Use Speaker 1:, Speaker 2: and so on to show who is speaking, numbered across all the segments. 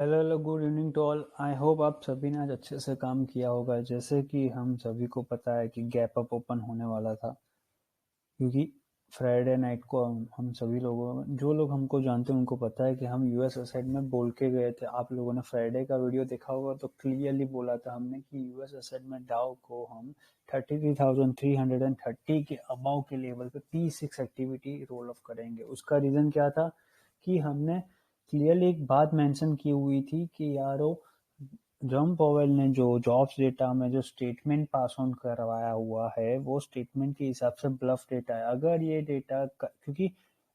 Speaker 1: Hello hello, good evening to all. I hope आप सभी ने आज अच्छे से काम किया होगा। जैसे कि हम सभी को पता है कि गैप अप ओपन होने वाला था, क्योंकि फ्राइडे नाइट को हम सभी लोगों, जो लोग हमको जानते हैं उनको पता है कि हम यूएस एसेट में बोल के गए थे। आप लोगों ने फ्राइडे का वीडियो देखा होगा तो क्लियरली बोला था हमने कि यूएस एसेट में डाउ को हम 33,330 के अबाव के लेवल पे P6 एक्टिविटी रोल ऑफ करेंगे। उसका रीज़न क्या था कि हमने क्लियरली एक बात मेंशन की हुई थी कि यारो, जॉन पॉवेल ने जो जॉब्स डेटा में जो स्टेटमेंट पास ऑन करवाया हुआ है वो स्टेटमेंट के हिसाब से ब्लफ डेटा है। अगर ये डेटा क्योंकि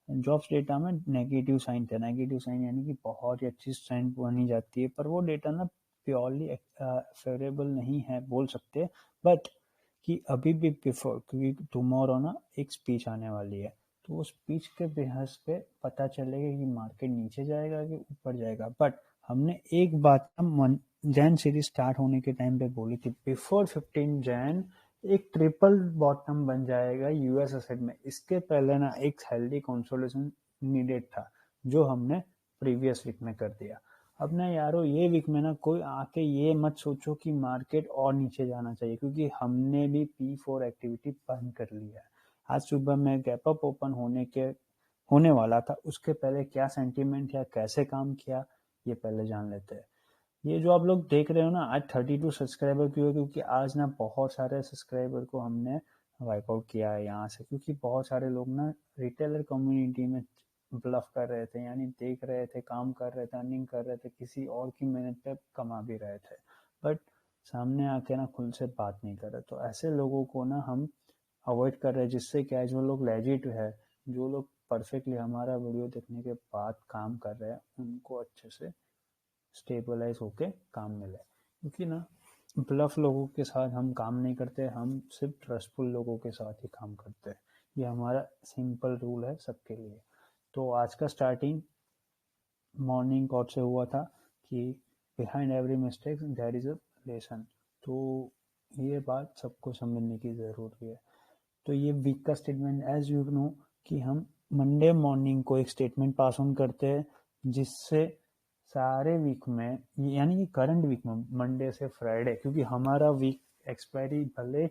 Speaker 1: जॉब्स डेटा में नेगेटिव साइन था, नेगेटिव साइन यानी कि बहुत ही अच्छी साइन बनी जाती है, पर वो डेटा ना प्योरली फेवरेबल नहीं है बोल सकते। बट कि अभी भी बिफोर, क्योंकि टुमारो ना एक स्पीच आने वाली है, तो वो स्पीच के बेहस पे पता चलेगा कि मार्केट नीचे जाएगा कि ऊपर जाएगा। बट हमने एक बात जैन सीरीज स्टार्ट होने के टाइम पे बोली थी, बिफोर 15 जैन एक ट्रिपल बॉटम बन जाएगा यूएस एसेट में। इसके पहले ना एक हेल्दी कंसोलिडेशन नीडेड था, जो हमने प्रीवियस वीक में कर दिया। अब ना यारो, ये वीक में ना कोई आके ये मत सोचो कि मार्केट और नीचे जाना चाहिए, क्योंकि हमने भी P4 एक्टिविटी बंद कर लिया है। आज सुबह में गैप अप ओपन होने वाला था, उसके पहले क्या सेंटीमेंट या कैसे काम किया ये पहले जान लेते हैं। ये जो आप लोग देख रहे हो ना, आज 32 सब्सक्राइबर क्यों है? क्योंकि आज ना बहुत सारे सब्सक्राइबर को हमने वाइप आउट किया है यहाँ से, क्योंकि बहुत सारे लोग ना रिटेलर कम्युनिटी में ब्लफ कर रहे थे, यानी देख रहे थे, काम कर रहे थे, अर्निंग कर रहे थे, किसी और की मेहनत पे कमा भी रहे थे, बट सामने आके ना खुल से बात नहीं कर रहे। तो ऐसे लोगों को ना हम अवॉइड कर रहे हैं, जिससे क्या है, जो लोग लेजिट है, जो लोग परफेक्टली हमारा वीडियो देखने के बाद काम कर रहे हैं, उनको अच्छे से स्टेबलाइज होके काम मिले। क्योंकि ना ब्लफ लोगों के साथ हम काम नहीं करते, हम सिर्फ ट्रस्टफुल लोगों के साथ ही काम करते हैं। ये हमारा सिंपल रूल है सबके लिए। तो आज का स्टार्टिंग मॉर्निंग कॉट से हुआ था कि behind every mistake there is a lesson. तो ये बात सबको समझने की ज़रूरी है। तो ये वीक का स्टेटमेंट, एज यू नो, कि हम मंडे मॉर्निंग को एक स्टेटमेंट पास ऑन करते हैं, जिससे सारे वीक में, यानी कि करंट वीक में मंडे से फ्राइडे, क्योंकि हमारा वीक एक्सपायरी भले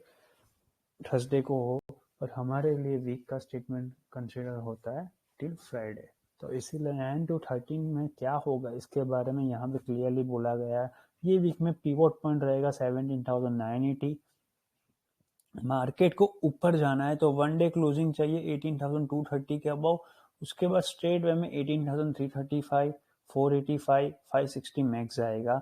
Speaker 1: थर्सडे को हो, पर हमारे लिए वीक का स्टेटमेंट कंसिडर होता है टिल फ्राइडे। तो इसीलिए 9 to 13 में क्या होगा इसके बारे में यहाँ पे क्लियरली बोला गया है। ये वीक में पिवोट पॉइंट रहेगा 17,980। मार्केट को ऊपर जाना है तो वन डे क्लोजिंग चाहिए 18,230 के अबाउ। उसके बाद स्ट्रेट वे में 18,335, 485, 560 मैक्स आएगा।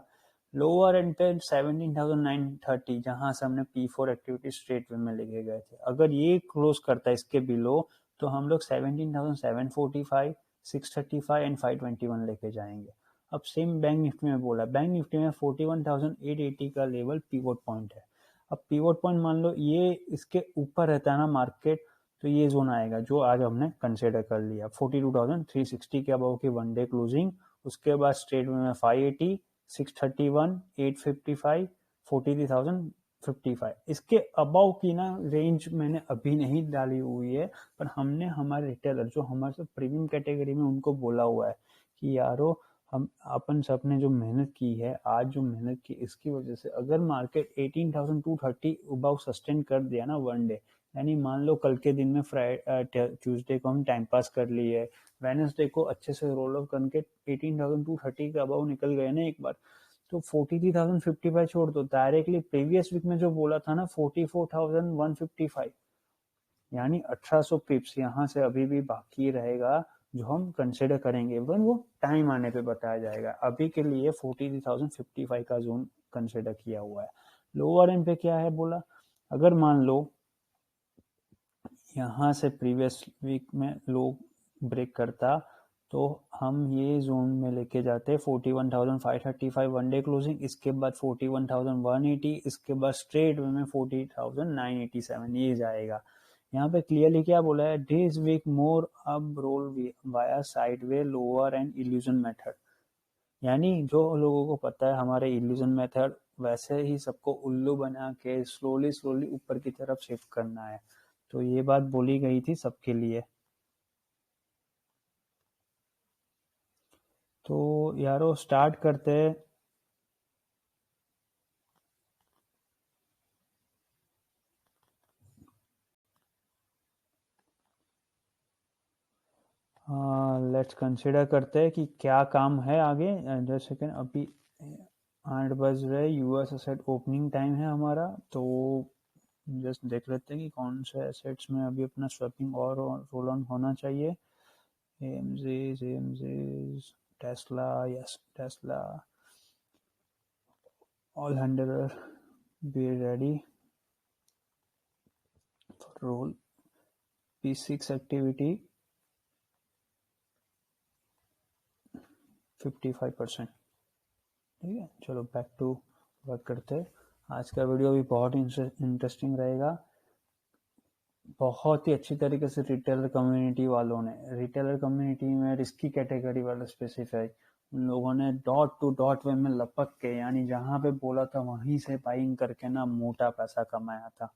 Speaker 1: लोअर एंड पे 17,930, जहां से हमने P4 एक्टिविटी स्ट्रेट वे में लेके गए थे। अगर ये क्लोज करता है इसके बिलो, तो हम लोग 17,745, 635 एंड 521 लेके जाएंगे। अब सेम बैंक निफ्टी में बोला, बैंक निफ्टी में 41,880 का लेवल पिवोट पॉइंट है। अब पिवोट पॉइंट मान लो ये इसके ऊपर रहता है ना मार्केट, तो ये जोन आएगा जो आज हमने कंसिडर कर लिया, 42,360 के अबव की वन डे क्लोजिंग। उसके बाद स्ट्रेट में 580, 631, 855, 43,055। इसके अबव की ना रेंज मैंने अभी नहीं डाली हुई है, पर हमने हमारे रिटेलर जो हमारे प्रीमियम कैटेगरी में उनको बोला हुआ है कि यारो, हम अपन सब ने जो मेहनत की है, आज जो मेहनत की, इसकी वजह से अगर मार्केट 18,230 अबाउ सस्टेन कर दिया ना वन डे, यानी मान लो कल के दिन में ट्यूसडे को हम टाइम पास कर लिए, वेडनेसडे को अच्छे से रोल ऑफ करके 18,230 के अबाउ निकल गए ना एक बार, तो 43,055 छोड़ दो, डायरेक्टली प्रीवियस वीक में जो बोला था ना 44,155, यानी 1800 पिप्स यहाँ से अभी भी बाकी रहेगा, जो हम कंसिडर करेंगे। वन वो टाइम आने पे बताया जाएगा। अभी के लिए 43,055 का जोन कंसिडर किया हुआ है। लोअर एंड पे क्या है बोला, अगर मान लो यहाँ से प्रीवियस वीक में लो ब्रेक करता, तो हम ये जोन में लेके जाते 41,535 वन डे क्लोजिंग, इसके बाद 41,180, इसके बाद स्ट्रेट वे में 40,987 ये जाएगा। यहाँ पे क्लियरली क्या बोला है, दिस वीक मोर अब roll via sideway lower end illusion method, यानी जो लोगों को पता है हमारे इल्यूजन मेथड, वैसे ही सबको उल्लू बना के स्लोली स्लोली ऊपर की तरफ शिफ्ट करना है। तो ये बात बोली गई थी सबके लिए। तो यारो स्टार्ट करते हैं। लेट्स कंसिडर करते हैं कि क्या काम है आगे। जस्ट सेकेंड, अभी 8 बज रहे, यूएस एसेट ओपनिंग टाइम है हमारा, तो जस्ट देख लेते हैं कि कौन से एसेट्स में अभी अपना स्वैपिंग और रोल ऑन होना चाहिए। AMZs, Tesla, yes Tesla, all handler be ready for roll. P6 activity 55%। ठीक है, चलो बैक टू वर्क करते हैं। आज का वीडियो भी बहुत इंटरेस्टिंग रहेगा। बहुत ही अच्छी तरीके से रिटेलर कम्युनिटी वालों ने, रिटेलर कम्युनिटी में रिस्की कैटेगरी वाले स्पेसिफाई, उन लोगों ने डॉट टू डॉट वे में लपक के, यानी जहाँ पे बोला था वहीं से बाइंग करके ना मोटा पैसा कमाया था।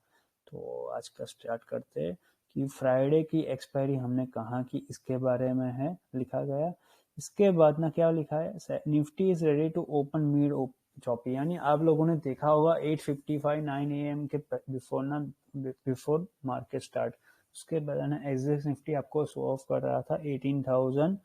Speaker 1: तो आज का स्टार्ट करते हैं कि फ्राइडे की एक्सपायरी हमने कहा कि इसके बारे में है लिखा गया। इसके बाद ना क्या लिखा है, Nifty is ready to open mid choppy, यानी आप लोगों ने देखा होगा 8:55 9 AM के बिफोर ना, बिफोर मार्केट स्टार्ट, उसके बाद ना एक्सिस निफ्टी आपको शो ऑफ कर रहा था 18,000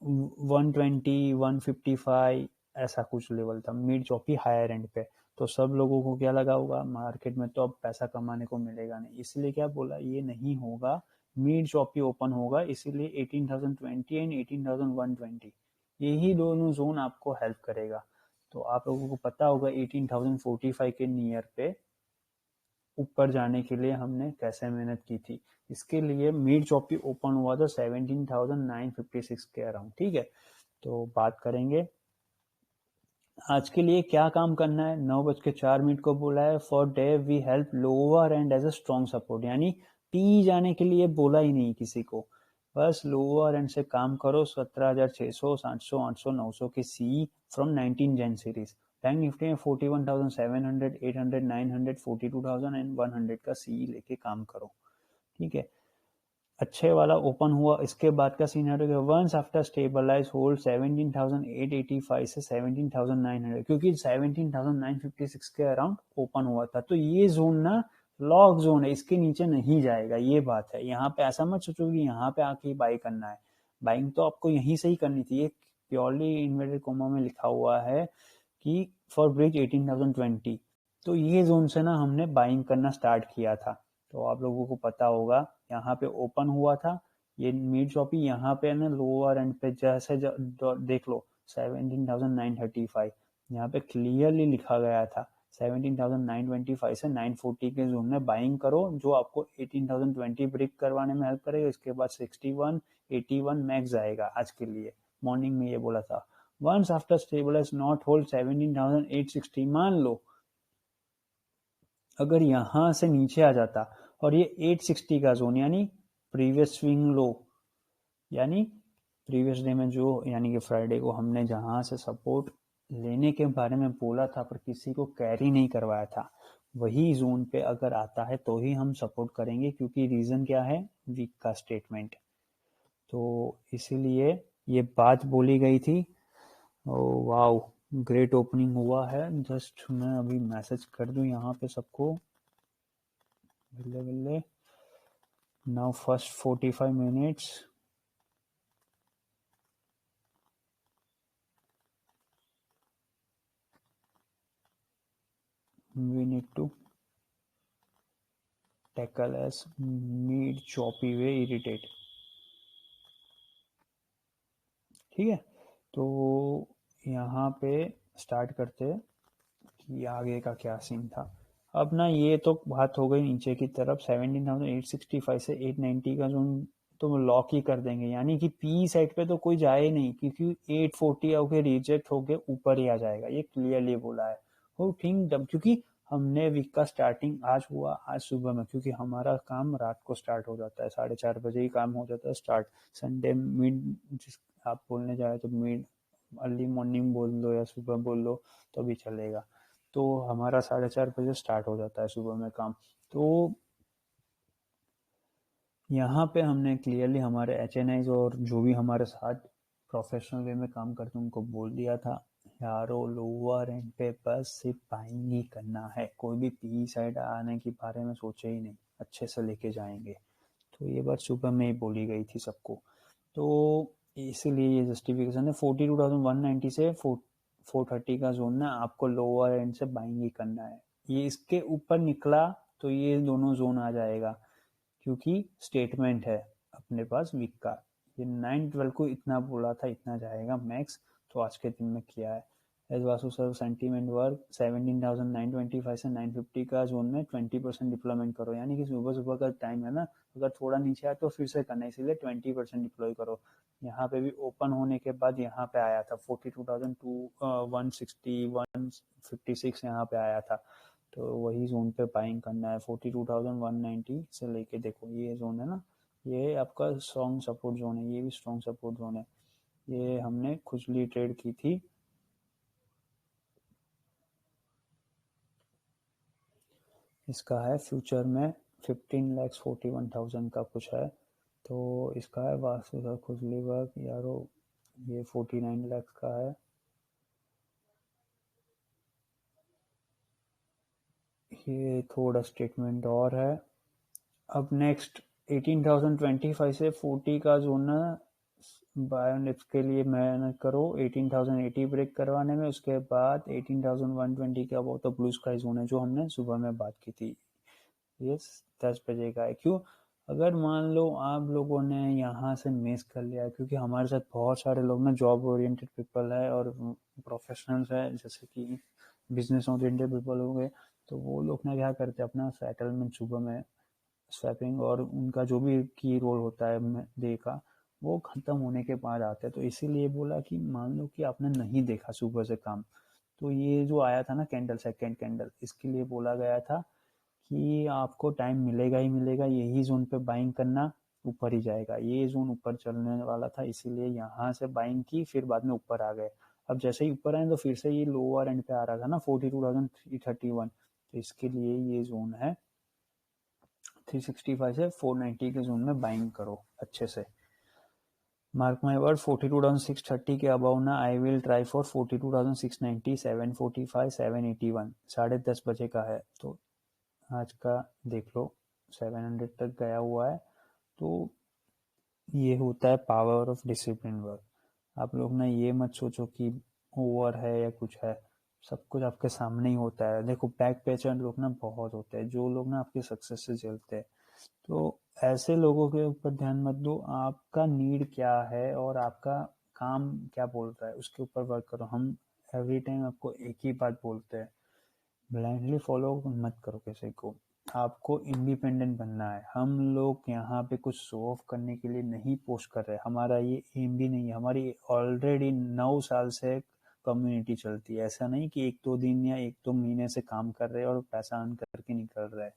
Speaker 1: 120 155 ऐसा कुछ लेवल था, मिड चॉपी हायर एंड पे। तो सब लोगों को क्या लगा होगा, मार्केट में तो अब पैसा कमाने को मिलेगा नहीं, इसलिए क्या बोला, ये नहीं होगा, मिड चॉपी ओपन होगा, इसीलिए 18,020 एंड 18,120 यही दोनों जोन आपको हेल्प करेगा। तो आप लोगों को पता होगा 18,045 के नियर पे ऊपर जाने के लिए हमने कैसे मेहनत की थी। इसके लिए मिड चॉपी ओपन हुआ था 17,956 के अराउंड। ठीक है, तो बात करेंगे आज के लिए क्या काम करना है। 9:04 को बोला है, for day we help lower end as a strong support, यानी टी जाने के लिए बोला ही नहीं किसी को, बस लोअर एंड से काम करो। 17,600 700 800 900 के C from 19 Jan series. Bank nifty में 41,700 800 900 42,000 एंड 100 का सी लेके काम करो। ठीक है, अच्छे वाला ओपन हुआ। इसके बाद का scenario, once after stabilize hold 17,885 से 17,900, क्योंकि 17,956 के अराउंड ओपन हुआ था, तो ये जोन ना लॉक जोन है, इसके नीचे नहीं जाएगा, ये बात है। यहाँ पे ऐसा मत सोचो कि यहाँ पे आके बाई करना है, बाइंग तो आपको यहीं से ही करनी थी। ये प्योरली इन्वर्टेड कोमा में लिखा हुआ है कि फॉर ब्रिज 18,020, तो ये जोन से ना हमने बाइंग करना स्टार्ट किया था। तो आप लोगों को पता होगा यहाँ पे ओपन हुआ था, ये मिड चॉपी यहाँ पे ना लोअर एंड पे जैसे देख लो 17,935, यहाँ पे क्लियरली लिखा गया था 17,925 से 940 के जोन में बाइंग करो, जो आपको 18,020 ब्रेक करवाने में हेल्प करेगा। इसके बाद 61 81 मैक्स आएगा आज के लिए, मॉर्निंग में ये बोला था। Once after stabilize not hold 17,860, मान लो अगर यहां से नीचे आ जाता और ये 860 का जोन, यानी प्रीवियस स्विंग लो, यानी प्रीवियस डे में जो, यानी कि फ्राइडे को हमने जहां से सपोर्ट लेने के बारे में बोला था पर किसी को कैरी नहीं करवाया था, वही जोन पे अगर आता है तो ही हम सपोर्ट करेंगे, क्योंकि रीजन क्या है, वीक का स्टेटमेंट। तो इसीलिए ये बात बोली गई थी। वाओ, ग्रेट ओपनिंग हुआ है। जस्ट मैं अभी मैसेज कर दूं यहाँ पे सबको, बल्ले बल्ले। Now first 45 minutes we need to tackle as mid choppy way irritate। ठीक है, तो यहाँ पे स्टार्ट करते हैं कि आगे का क्या सीन था। अब ना ये तो बात हो गई नीचे की तरफ, 17,865 से 890 का जोन तो लॉक ही कर देंगे, यानी कि पी साइड पे तो कोई जाए नहीं, क्योंकि 840 होके रिजेक्ट होके ऊपर ही आ जाएगा, ये क्लियरली बोला है। वो थिंक क्योंकि हमने वीक का स्टार्टिंग आज हुआ, आज सुबह में, क्योंकि हमारा काम रात को स्टार्ट हो जाता है, 4:30 बजे ही काम हो जाता है स्टार्ट। संडे मिड, जिस आप बोलने जाए तो मिड अर्ली मॉर्निंग बोल लो या सुबह बोल लो तो भी चलेगा। तो हमारा 4:30 स्टार्ट हो जाता है सुबह में काम। तो यहाँ पे हमने क्लियरली हमारे HNIs और जो भी हमारे साथ प्रोफेशनल वे में काम करते उनको बोल दिया था यारो लोअर एंड पे बस सिर्फ बाइंग ही करना है, कोई भी पी साइड आने के बारे में सोचे ही नहीं, अच्छे से लेके जाएंगे। तो ये बात सुबह में ही बोली गई थी सबको। तो इसीलिए ये जस्टिफिकेशन है 42,190 से 430 का जोन ना आपको लोअर एंड से बाइंग ही करना है। ये इसके ऊपर निकला तो ये दोनों जोन आ जाएगा, क्योंकि स्टेटमेंट है अपने पास वीक का। ये 9-12 को इतना बोला था, इतना जाएगा मैक्स, तो आज के दिन में किया है। As Vasu sir sentiment work 17,925 से 950 का जोन में 20% डिप्लॉयमेंट करो, यानी कि सुबह सुबह का टाइम है ना, अगर थोड़ा नीचे आया तो फिर से करना, इसीलिए 20% डिप्लॉय करो। यहाँ पे भी ओपन होने के बाद यहाँ पे आया था 42,160 156 यहाँ पे आया था, तो वही जोन पे बाइंग करना है। 42,190 से लेके देखो ये जोन है ना, ये आपका स्ट्रॉन्ग सपोर्ट जोन है, ये भी स्ट्रॉन्ग सपोर्ट जोन है। ये हमने खुजली ट्रेड की थी, इसका है फ्यूचर में 15,41,000 का कुछ है, तो इसका है वास्तु का खुजली वर्क यारो, ये 49 लाख का है। ये थोड़ा स्टेटमेंट और है। अब नेक्स्ट 18,025 से 40 का जोन है, बाय ऑन डिप्स के लिए मेहनत करो 18,080 ब्रेक करवाने में, उसके बाद 18,120 का वो तो ब्लू स्काई जोन है जो हमने सुबह में बात की थी, ये 10 बजे का है। क्यों? अगर मान लो आप लोगों ने यहाँ से मिस कर लिया, क्योंकि हमारे साथ बहुत सारे लोग ना जॉब ओरिएंटेड पीपल है और प्रोफेशनल्स है, जैसे कि बिजनेस ओरिएंटेड पीपल हो गए, तो वो लोग ना क्या करते हैं अपना सेटलमेंट सुबह में स्वैपिंग और उनका जो भी की रोल होता है डे का, वो खत्म होने के बाद आते हैं। तो इसीलिए बोला कि मान लो कि आपने नहीं देखा सुबह से काम, तो ये जो आया था ना कैंडल, सेकेंड कैंडल, इसके लिए बोला गया था कि आपको टाइम मिलेगा ही मिलेगा, यही जोन पे बाइंग करना, ऊपर ही जाएगा, ये जोन ऊपर चलने वाला था, इसीलिए यहाँ से बाइंग की, फिर बाद में ऊपर आ गए। अब जैसे ही ऊपर आए तो फिर से ये लोअर एंड पे आ रहा था ना 42,331, तो इसके लिए ये जोन है 365 से 490 के जोन में बाइंग करो अच्छे से। मार्क माई वर्ड 42,630 के अबाउ ना आई विल ट्राई फॉर 42,690, 745, 781, 10:30 बजे का है, तो आज का देख लो 700 तक गया हुआ है। तो ये होता है पावर ऑफ डिसिप्लिन वर्क। आप लोग ना ये मत सोचो कि ओवर है या कुछ है, सब कुछ आपके सामने ही होता है। देखो बैक पेचर लोग ना बहुत होते हैं, जो लोग ना आपके सक्सेस से जलते हैं, तो ऐसे लोगों के ऊपर ध्यान मत दो, आपका नीड क्या है और आपका काम क्या बोल रहा है उसके ऊपर वर्क करो। हम एवरी टाइम आपको एक ही बात बोलते हैं, ब्लाइंडली फॉलो मत करो किसी को, आपको इंडिपेंडेंट बनना है। हम लोग यहाँ पे कुछ शो ऑफ करने के लिए नहीं पोस्ट कर रहे, हमारा ये एम भी नहीं है। हमारी ऑलरेडी 9 साल से कम्युनिटी चलती है, ऐसा नहीं कि 1-2 दिन या 1-2 महीने से काम कर रहे हैं और पैसा अर्न करके निकल रहे हैं।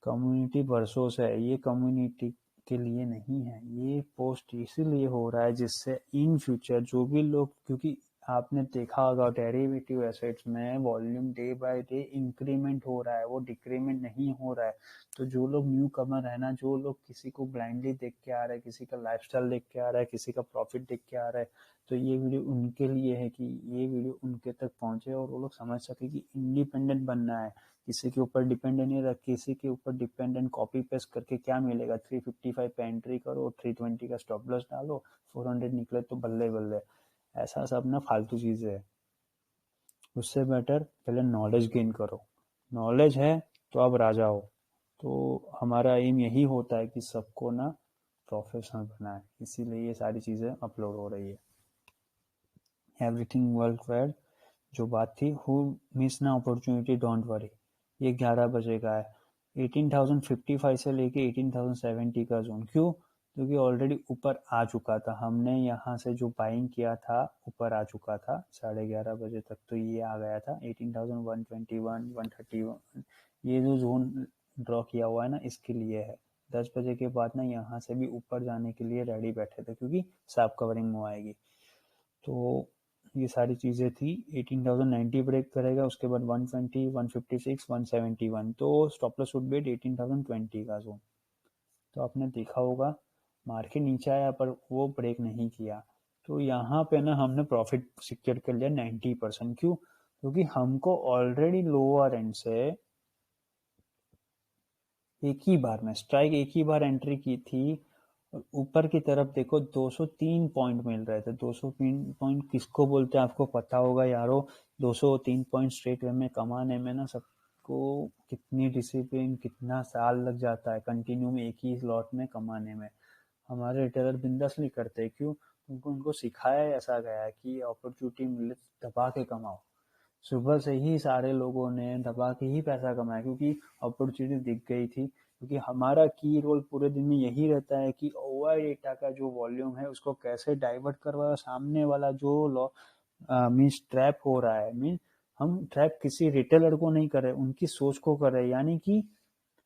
Speaker 1: कम्युनिटी बरसों से है, ये कम्युनिटी के लिए नहीं है, ये पोस्ट इसीलिए हो रहा है जिससे इन फ्यूचर जो भी लोग, क्योंकि आपने देखा होगा डेरिवेटिव एसेट्स में volume day by day increment हो रहा है, वो डिक्रीमेंट नहीं हो रहा है। तो जो लोग न्यू कमर है ना, जो लोग किसी को ब्लाइंडली देख के आ रहे हैं, किसी का लाइफस्टाइल देख के आ रहा है, किसी का प्रॉफिट देख के आ रहा है, तो ये वीडियो उनके लिए है कि ये वीडियो उनके तक पहुंचे और वो लोग समझ सके कि इंडिपेंडेंट बनना है, किसी के ऊपर डिपेंडेंट नहीं रख, किसी के ऊपर डिपेंडेंट कॉपी पेस्ट करके क्या मिलेगा। 355 पे एंट्री करो, 320 का स्टॉप लॉस डालो, 400 निकले तो बल्ले बल्ले, ऐसा सब ना फालतू चीजें है। उससे बेटर पहले नॉलेज गेन करो, नॉलेज है तो आप राजा हो। तो हमारा एम यही होता है कि सबको ना प्रोफेशनल बनाए, इसीलिए ये सारी चीजें अपलोड हो रही है। एवरीथिंग वर्ल्ड फेयर जो बात थी, हु मिस ना अपॉर्चुनिटी डोंट वरी, ये 11 बजे का है। 18,055 से लेके 18,070 का जोन, क्यों? क्योंकि ऑलरेडी ऊपर आ चुका था, हमने यहाँ से जो बाइंग किया था ऊपर आ चुका था 11:30 बजे तक, तो ये आ गया था 18,121 131, ये जो जोन ड्रॉ किया हुआ है ना इसके लिए है। 10 बजे के बाद ना यहाँ से भी ऊपर जाने के लिए रेडी बैठे थे, क्योंकि साफ कवरिंग में आएगी। तो ये सारी चीज़ें थी। 18,090 ब्रेक करेगा, उसके बाद 120, 156, 171, तो स्टॉप लॉस वुड बी 18,020 का जोन। तो आपने देखा होगा मार्केट नीचे आया पर वो ब्रेक नहीं किया, तो यहाँ पे ना हमने प्रॉफिट सिक्योर कर लिया 90%। क्यों? क्योंकि हमको ऑलरेडी लोअर एंड से एक ही बार एंट्री की थी, और ऊपर की तरफ देखो 203 पॉइंट मिल रहे थे। 203 पॉइंट किसको बोलते हैं आपको पता होगा यारो। 203 पॉइंट स्ट्रेट वे में कमाने में ना सबको कितनी डिसिप्लिन, कितना साल लग जाता है कंटिन्यू में एक ही स्लॉट में कमाने में। हमारे रिटेलर बिंदास नहीं करते। क्यों? उनको सिखाया ऐसा गया है कि अपॉर्चुनिटी मिले दबा के कमाओ। सुबह से ही सारे लोगों ने दबा के ही पैसा कमाया, क्योंकि अपॉर्चुनिटी दिख गई थी। क्योंकि हमारा की रोल पूरे दिन में यही रहता है कि ओवर डेटा का जो वॉल्यूम है उसको कैसे डाइवर्ट करवाया। सामने वाला जो मीन्स ट्रैप हो रहा है, मीन हम ट्रैप किसी रिटेलर को नहीं कर रहे, उनकी सोच को कर रहे हैं। यानी कि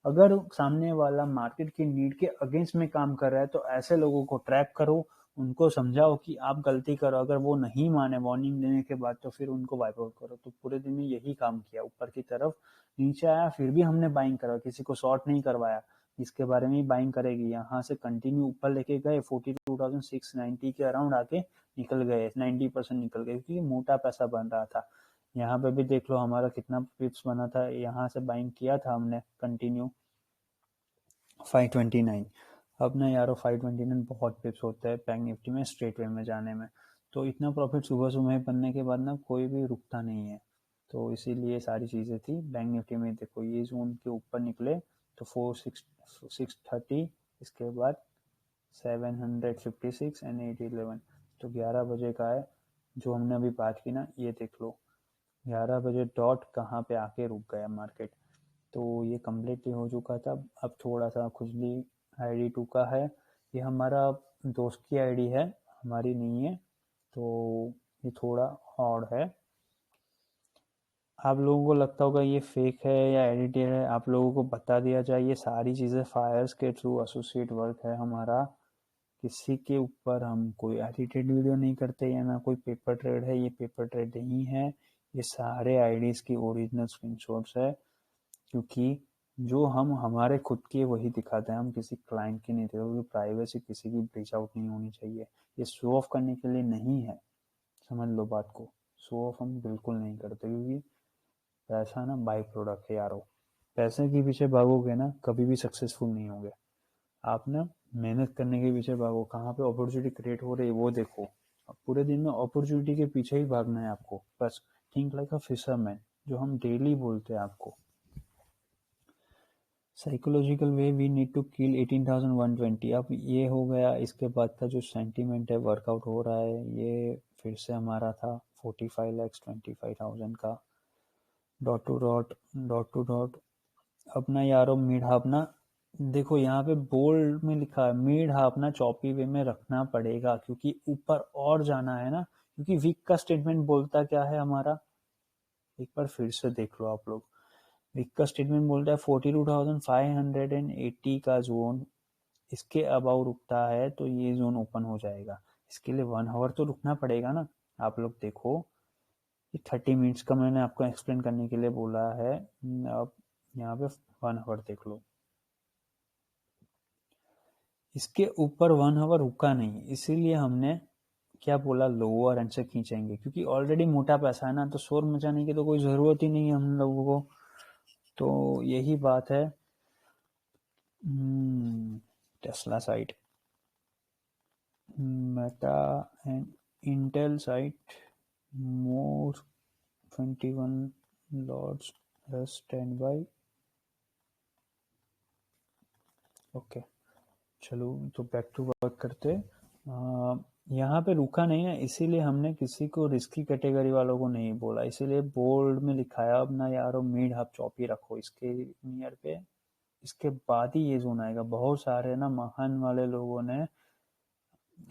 Speaker 1: अगर सामने वाला मार्केट की नीड के अगेंस्ट में काम कर रहा है तो ऐसे लोगों को ट्रैप करो, उनको समझाओ कि आप गलती करो। अगर वो नहीं माने वार्निंग देने के बाद तो फिर उनको वाइप आउट करो। तो पूरे दिन में यही काम किया। ऊपर की तरफ नीचे आया फिर भी हमने बाइंग करा, किसी को शॉर्ट नहीं करवाया। इसके बारे में ही बाइंग करेगी, यहाँ से कंटिन्यू ऊपर लेके गए 42,690 के अराउंड आके निकल गए, 90% निकल गए, क्योंकि मोटा पैसा बन रहा था। यहाँ पे भी देख लो हमारा कितना पिप्स बना था। यहाँ से बाइंग किया था हमने कंटिन्यू 529। अब ना यारो 529 बहुत पिप्स होता है बैंक निफ्टी में स्ट्रेट वे में जाने में। तो इतना प्रॉफिट सुबह सुबह बनने के बाद ना कोई भी रुकता नहीं है। तो इसीलिए सारी चीज़ें थी बैंक निफ्टी में। देखो ये जोन के ऊपर निकले तो 630, इसके बाद 756 एंड 811। तो 11 बजे का है जो हमने अभी बात की ना, ये देख लो 11 बजे डॉट कहाँ पे आके रुक गया मार्केट। तो ये कम्प्लीटली हो चुका था। अब थोड़ा सा खुजली ID2 का है। ये हमारा दोस्त की आईडी है, हमारी नहीं है, तो ये थोड़ा ऑड है। आप लोगों को लगता होगा ये फेक है या एडिटेड है, आप लोगों को बता दिया जाए ये सारी चीज़ें फायर्स के थ्रू एसोसिएट वर्क है हमारा। किसी के ऊपर हम कोई एडिटेड वीडियो नहीं करते या ना कोई पेपर ट्रेड है, ये पेपर ट्रेड नहीं है। ये सारे आईडीज की ओरिजिनल स्क्रीनशॉट्स है। क्योंकि जो हम हमारे खुद के वही दिखाते हैं, हम किसी क्लाइंट की नहीं देते, क्योंकि प्राइवेसी किसी की ब्रीच आउट नहीं होनी चाहिए। ये शो ऑफ करने के लिए नहीं है, समझ लो बात को। शो ऑफ हम बिल्कुल नहीं करते, क्योंकि पैसा ना बाई प्रोडक्ट है यारो। पैसे के पीछे भागोगे ना कभी भी सक्सेसफुल नहीं होगे। आप ना मेहनत करने के पीछे भागो, कहाँ पे अपॉर्चुनिटी क्रिएट हो रही है वो देखो। अब पूरे दिन में अपॉर्चुनिटी के पीछे ही भागना है आपको बस। थिंक लाइक अ फिशरमैन, जो हम डेली बोलते हैं आपको। Psychological way we need to kill 18,120। अब ये हो गया। इसके बाद का जो सेंटीमेंट है वर्कआउट हो रहा है, ये फिर से हमारा था 45,25,000 का dot to dot, dot to dot. अपना यारो मिड हाफ ना देखो, यहाँ पे बोल्ड में लिखा है मिड हाफ ना चॉपी वे में रखना पड़ेगा, क्योंकि ऊपर और जाना है ना। क्योंकि वीक का स्टेटमेंट बोलता क्या है हमारा, एक बार फिर से देख लो आप लोग। वीक का स्टेटमेंट बोलता है 42,580 का जोन, इसके अबाउ रुकता है तो ये जोन ओपन हो जाएगा। इसके लिए 1 आवर तो रुकना पड़ेगा ना। आप लोग देखो, ये 30 मिनट्स का मैंने आपको एक्सप्लेन करने के लिए बोला है। अब यहाँ पे 1 आवर देख लो, इसके ऊपर 1 आवर रुका नहीं, इसीलिए हमने क्या बोला लोअर एंड से खींचेंगे, क्योंकि ऑलरेडी मोटा पैसा है ना, तो शोर मचाने की तो कोई ज़रूरत ही नहीं है हम लोगों को। तो यही बात है। Tesla site, Meta and Intel site, more 21 lots stand by. Okay, चलो तो बैक टू वर्क करते। यहाँ पे रुका नहीं है, इसीलिए हमने किसी को रिस्की कैटेगरी वालों को नहीं बोला, इसीलिए बोल्ड में लिखाया अपना यारो मिड हाफ चॉपी रखो इसके नियर पे। इसके बाद ही ये जोन आएगा। बहुत सारे ना महान वाले लोगों ने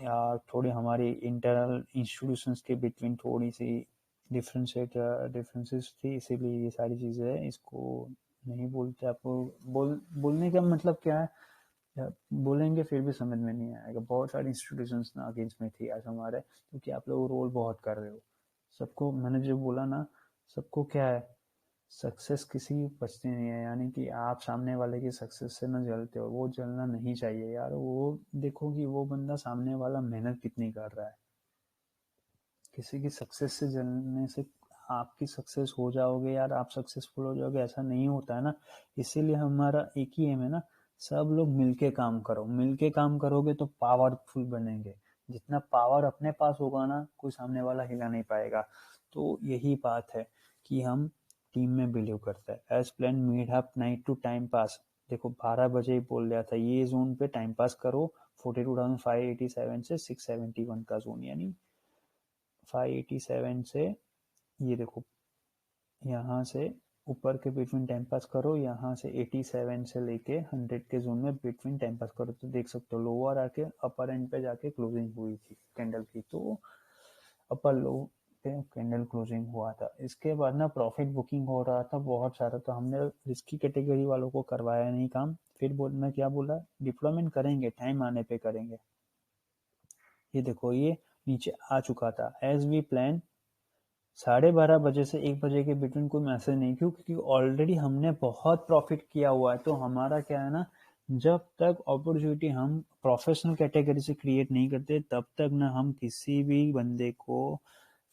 Speaker 1: या थोड़ी हमारी इंटरनल इंस्टीट्यूशंस के बिटवीन थोड़ी सी डिफरेंसेस थी, इसीलिए ये सारी चीज़ें हैं। इसको नहीं बोलते। आपको बोलने का मतलब क्या है, या बोलेंगे फिर भी समझ में नहीं आएगा। बहुत सारी इंस्टीट्यूशंस ना अगेंस्ट में थी आज हमारे, क्योंकि आप लोग रोल बहुत कर रहे हो। सबको मैंने जो बोला ना, सबको क्या है, सक्सेस किसी की बचती नहीं है। यानी कि आप सामने वाले की सक्सेस से ना जलते हो, वो जलना नहीं चाहिए यार। वो देखो कि वो बंदा सामने वाला मेहनत कितनी कर रहा है। किसी की सक्सेस से जलने से आपकी सक्सेस हो जाओगे यार, आप सक्सेसफुल हो जाओगे, ऐसा नहीं होता है ना। इसीलिए हमारा एक ही एम है ना, सब लोग मिलके काम करो, मिलके काम करोगे तो पावरफुल बनेंगे। जितना पावर अपने पास होगा ना, कोई सामने वाला हिला नहीं पाएगा। तो यही बात है कि हम टीम में बिलीव करते हैं। As plan meet up night to time pass. देखो 12 बजे ही बोल दिया था, ये जोन पे टाइम पास करो। 42,587 से 671 का जोन, यानी 587 से, ये देखो यहाँ से ऊपर के बिटवीन टाइम पास करो, यहाँ से 87 से लेके 100 के जोन में बिटवीन टाइम पास करो। तो देख सकते हो लोअर आके अपर एंड पे जाके क्लोजिंग हुई थी कैंडल की, तो अपर लो पे कैंडल क्लोजिंग हुआ था। इसके बाद ना प्रॉफिट बुकिंग हो रहा था बहुत सारा, तो हमने रिस्की कैटेगरी वालों को करवाया नहीं काम। फिर मैं क्या बोला, डिप्लॉयमेंट करेंगे, टाइम आने पे करेंगे। ये देखो ये नीचे आ चुका था एज वी प्लान। 12:30 बजे से 1 बजे के बिटवीन कोई मैसेज नहीं, क्यों? क्योंकि ऑलरेडी हमने बहुत प्रॉफिट किया हुआ है। तो हमारा क्या है ना, जब तक अपॉर्चुनिटी हम प्रोफेशनल कैटेगरी से क्रिएट नहीं करते, तब तक ना हम किसी भी बंदे को,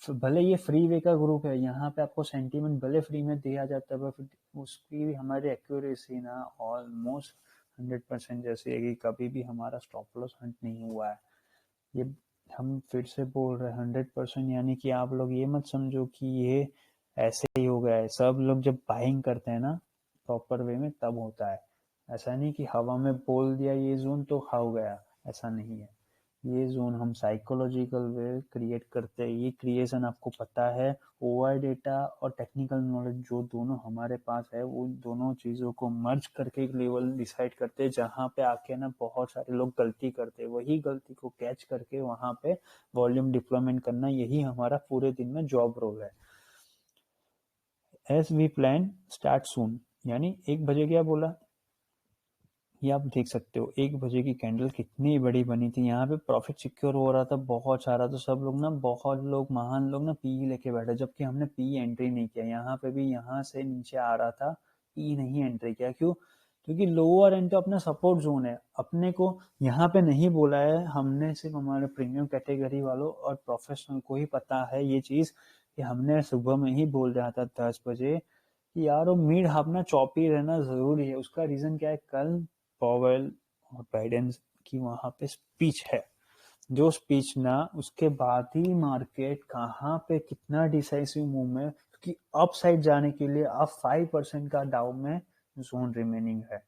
Speaker 1: भले ये फ्री वे का ग्रुप है, यहाँ पे आपको सेंटीमेंट भले फ्री में दिया जाता है, पर उसकी भी हमारी एक्यूरेसी ना ऑलमोस्ट 100% जैसी है कि कभी भी हमारा स्टॉप लॉस हंट नहीं हुआ है। ये हम फिर से बोल रहे हैं 100%, यानी कि आप लोग ये मत समझो कि ये ऐसे ही हो गया है। सब लोग जब बाइंग करते हैं ना प्रॉपर वे में, तब होता है। ऐसा नहीं कि हवा में बोल दिया ये जोन तो हो गया, ऐसा नहीं है। ये जोन हम साइकोलॉजिकल वे क्रिएट करते हैं। ये क्रिएशन आपको पता है, ओआई डेटा और टेक्निकल नॉलेज जो दोनों हमारे पास है, वो दोनों चीज़ों को मर्ज करके एक लेवल डिसाइड करते हैं, जहाँ पे आके ना बहुत सारे लोग गलती करते हैं। वही गलती को कैच करके वहाँ पे वॉल्यूम डिप्लॉयमेंट करना, यही हमारा पूरे दिन में जॉब रोल है। As we plan start soon, यानी 1 बजे क्या बोला, ये आप देख सकते हो 1 बजे की कैंडल कितनी बड़ी बनी थी। यहाँ पे प्रॉफिट सिक्योर हो रहा था बहुत सारा, तो सब लोग ना, बहुत लोग, महान लोग ना पी लेके बैठे, जबकि हमने पी एंट्री नहीं किया। यहाँ पे भी यहाँ से नीचे आ रहा था, पी नहीं एंट्री किया। क्यों? क्योंकि लोअर एंड तो अपना सपोर्ट जोन है, अपने को यहाँ पे नहीं बोला है हमने, सिर्फ हमारे प्रीमियम कैटेगरी वालों और प्रोफेशनल को ही पता है ये चीज, कि हमने सुबह में ही बोल रहा था 10 बजे कि यार वो मिड हाफ ना चौपी रहना जरूरी है। उसका रीजन क्या है, कल पॉवेल और बाइडेन की वहां पे स्पीच है। जो स्पीच ना, उसके बाद ही मार्केट कहाँ पे कितना डिसाइसिव मूव में, क्योंकि अप साइड जाने के लिए अब 5% का डाउ में जोन रिमेनिंग है।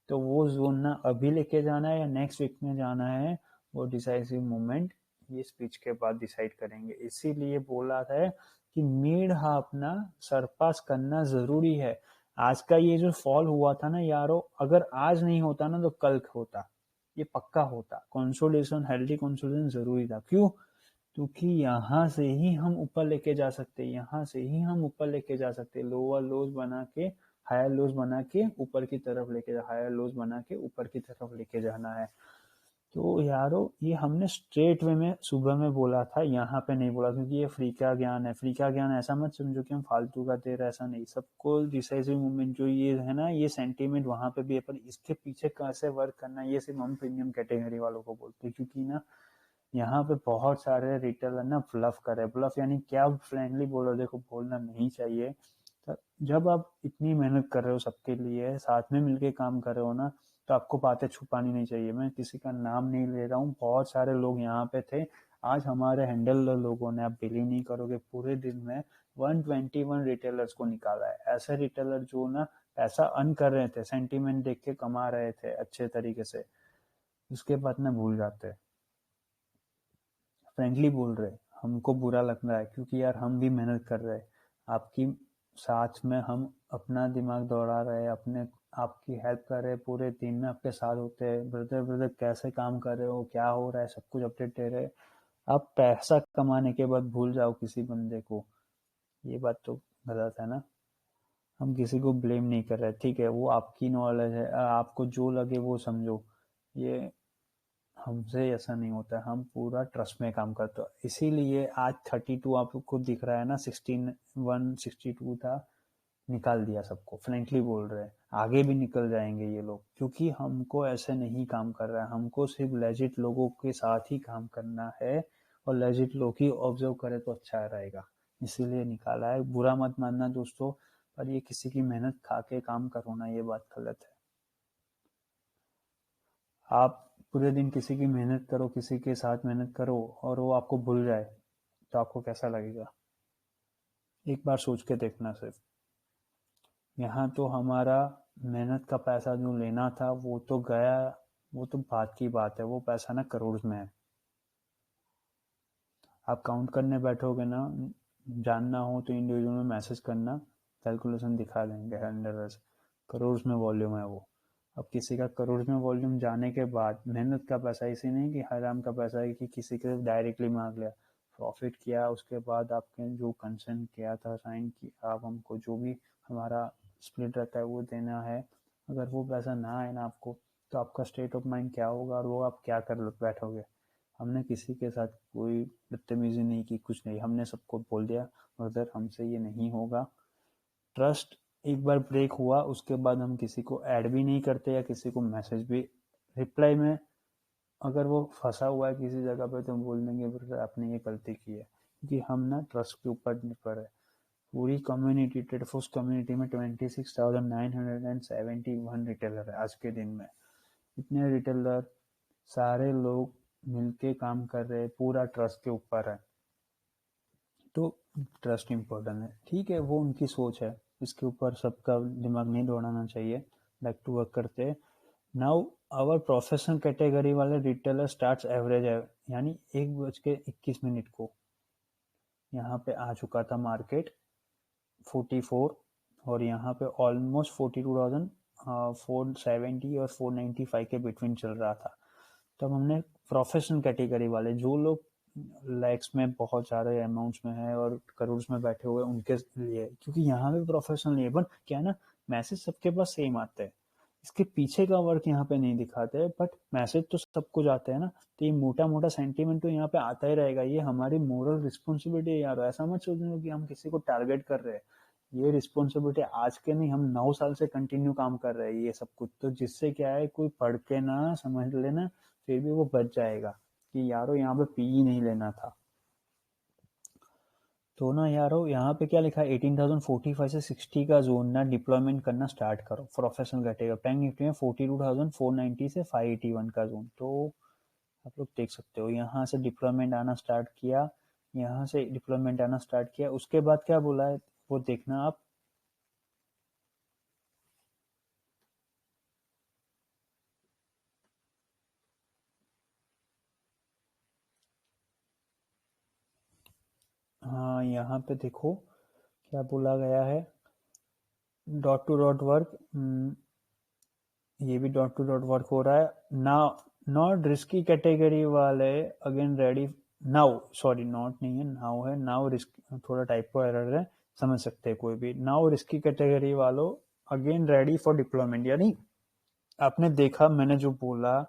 Speaker 1: तो वो जोन ना अभी लेके जाना है या नेक्स्ट वीक में जाना है, वो डिसाइसिव मूवमेंट ये स्पीच के बाद डिसाइड करेंगे। इसीलिए बोला था कि मिड हाफ ना सरपास करना जरूरी है। आज का ये जो फॉल हुआ था ना यारो, अगर आज नहीं होता ना तो कल होता, ये पक्का होता। कंसोलिडेशन, हेल्दी कंसोलिडेशन जरूरी था। क्यों? क्योंकि यहाँ से ही हम ऊपर लेके जा सकते हैं, यहाँ से ही हम ऊपर लेके जा सकते हैं। लोअर लोज बना के, हायर लोज बना के ऊपर की तरफ लेके जा, हायर लोज बना के ऊपर की तरफ लेके जाना है। तो यारो ये हमने स्ट्रेट वे में सुबह में बोला था, यहाँ पे नहीं बोला, क्योंकि ये फ्री का ज्ञान है। फ्री का ज्ञान ऐसा मत समझो कि हम फालतू का दे रहे, ऐसा नहीं। सबको डिसाइसिव मूवमेंट जो ये है ना, ये सेंटीमेंट वहां पे भी है, पर इसके पीछे कैसे वर्क करना है, ये सिर्फ हम प्रीमियम कैटेगरी वालों को बोलते हैं। क्योंकि ना यहाँ पे बहुत सारे रिटेलर ना ब्लफ करे। ब्लफ यानी क्या, फ्रेंडली बोलो, देखो बोलना नहीं चाहिए। तो जब आप इतनी मेहनत कर रहे हो सबके लिए, साथ में मिलके काम कर रहे हो ना, तो आपको बातें छुपानी नहीं चाहिए। मैं किसी का नाम नहीं ले रहा हूँ, बहुत सारे लोग यहाँ पे थे। आज हमारे हैंडल लोगों ने, आप बिलीव नहीं करोगे, पूरे दिन में 121 रिटेलर्स को निकाला है। ऐसे रिटेलर जो ना पैसा अर्न कर रहे थे, सेंटीमेंट देख के कमा रहे थे अच्छे तरीके से, उसके बाद ना भूल जाते हैं। फ्रेंडली बोल रहे, हमको बुरा लग रहा है, क्योंकि यार हम भी मेहनत कर रहे हैं आपकी साथ में, हम अपना दिमाग दौड़ा रहे हैं, अपने आपकी हेल्प कर रहे हैं, पूरे दिन में आपके साथ होते हैं। ब्रदर ब्रदर कैसे काम कर रहे हो, क्या हो रहा है, सब कुछ अपडेट दे रहे। आप पैसा कमाने के बाद भूल जाओ किसी बंदे को, ये बात तो गलत है ना। हम किसी को ब्लेम नहीं कर रहे, ठीक है, वो आपकी नॉलेज है, आपको जो लगे वो समझो। ये हमसे ऐसा नहीं होता है, हम पूरा ट्रस्ट में काम करते हैं। इसीलिए आज 32 आपको दिख रहा है ना, 162 था, निकाल दिया सबको। फ्रेंकली बोल रहे हैं, आगे भी निकल जाएंगे ये लोग, क्योंकि हमको ऐसे नहीं काम कर रहा है। हमको सिर्फ लेजिट लोगों के साथ ही काम करना है, और लेजिट लो की ऑब्जर्व करे तो अच्छा रहेगा, इसीलिए निकाला है। बुरा मत मानना दोस्तों, पर ये किसी की मेहनत खा के काम करो ना, ये बात गलत है। आप पूरे दिन किसी की मेहनत करो, किसी के साथ मेहनत करो और वो आपको भूल जाए तो आपको कैसा लगेगा? एक बार सोच के देखना सिर्फ। यहाँ तो हमारा मेहनत का पैसा जो लेना था वो तो गया, वो तो बात की बात है, वो पैसा ना करोड़ में है। आप काउंट करने बैठोगे ना, जानना हो तो इंडिविजुअल में मैसेज करना, कैलकुलेशन दिखा देंगे 100 करोड़ में वॉल्यूम है वो। अब किसी का करोड़ में वॉल्यूम जाने के बाद मेहनत का पैसा, इसी नहीं कि हराम का पैसा है कि किसी के डायरेक्टली मांग लिया, प्रॉफिट किया, उसके बाद आपके जो कंसेंट किया था, साइन की, आप हमको जो भी हमारा स्प्लिट रहता है वो देना है। अगर वो पैसा ना आए ना आपको, तो आपका स्टेट ऑफ माइंड क्या होगा और वो आप क्या कर बैठोगे? हमने किसी के साथ कोई बदतमीजी नहीं की, कुछ नहीं, हमने सबको बोल दिया ब्रदर हमसे ये नहीं होगा। ट्रस्ट एक बार ब्रेक हुआ उसके बाद हम किसी को ऐड भी नहीं करते या किसी को मैसेज भी रिप्लाई में, अगर वो फंसा हुआ है किसी जगह पे तो हम बोल देंगे ब्रदर आपने ये गलती की है, क्योंकि हम ना ट्रस्ट के ऊपर निर्भर है। पूरी कम्युनिटी, टेडफोर्स कम्युनिटी में 26,971 रिटेलर है आज के दिन में। इतने रिटेलर सारे लोग मिलके काम कर रहे हैं, पूरा ट्रस्ट के ऊपर है। तो ट्रस्ट इम्पोर्टेंट है, ठीक है, वो उनकी सोच है, इसके ऊपर सबका दिमाग नहीं दौड़ाना चाहिए। बैक टू वर्क करते हैं। नाउ आवर प्रोफेशनल कैटेगरी वाले रिटेलर स्टार्ट एवरेज है, यानी 1:21 को यहाँ पे आ चुका था मार्केट 44, और यहाँ पे ऑलमोस्ट 42,470 और 495 के बिटवीन चल रहा था। तब हमने प्रोफेशनल कैटेगरी वाले जो लोग लैक्स में बहुत सारे अमाउंट्स में है और करोड़ में बैठे हुए उनके लिए, क्योंकि यहाँ पे प्रोफेशनल नहीं है, बट क्या है ना, मैसेज सबके पास सेम आते हैं, इसके पीछे का वर्क यहाँ पे नहीं दिखाते, बट मैसेज तो सबको जाते हैं ना। तो ये मोटा मोटा सेंटीमेंट तो यहाँ पे आता ही रहेगा, ये हमारी मोरल रिस्पॉन्सिबिलिटी है यार। ऐसा मत सोचना कि हम किसी को टारगेट कर रहे हैं, ये रिस्पॉन्सिबिलिटी आज के नहीं, हम 9 साल से कंटिन्यू काम कर रहे हैं ये सब कुछ। तो जिससे क्या है, कोई पढ़ के ना समझ लेना, फिर भी वो बच जाएगा कि यारो यहाँ पे पी नहीं लेना था। तो ना यारो यहाँ पे क्या लिखा है, 18,045 से 60 का जोन ना डिप्लॉयमेंट करना स्टार्ट करो प्रोफेशनल कैटेगरी। बैंक निफ्टी में 42,490 से 581 का जोन, तो आप लोग देख सकते हो यहाँ से डिप्लॉयमेंट आना स्टार्ट किया, यहाँ से डिप्लॉयमेंट आना स्टार्ट किया, उसके बाद क्या बोला है वो देखना आप। हाँ यहाँ पे देखो क्या बोला गया है, डॉट टू डॉट वर्क, ये भी डॉट टू डॉट वर्क हो रहा है ना। नॉट रिस्की कैटेगरी वाले again ready now, sorry not नहीं है, नाउ है, नाउ रिस्क, थोड़ा टाइपो एरर है, समझ सकते हैं कोई भी। नाउ रिस्की कैटेगरी वालों अगेन रेडी फॉर डिप्लॉयमेंट, यानी आपने देखा मैंने जो बोला,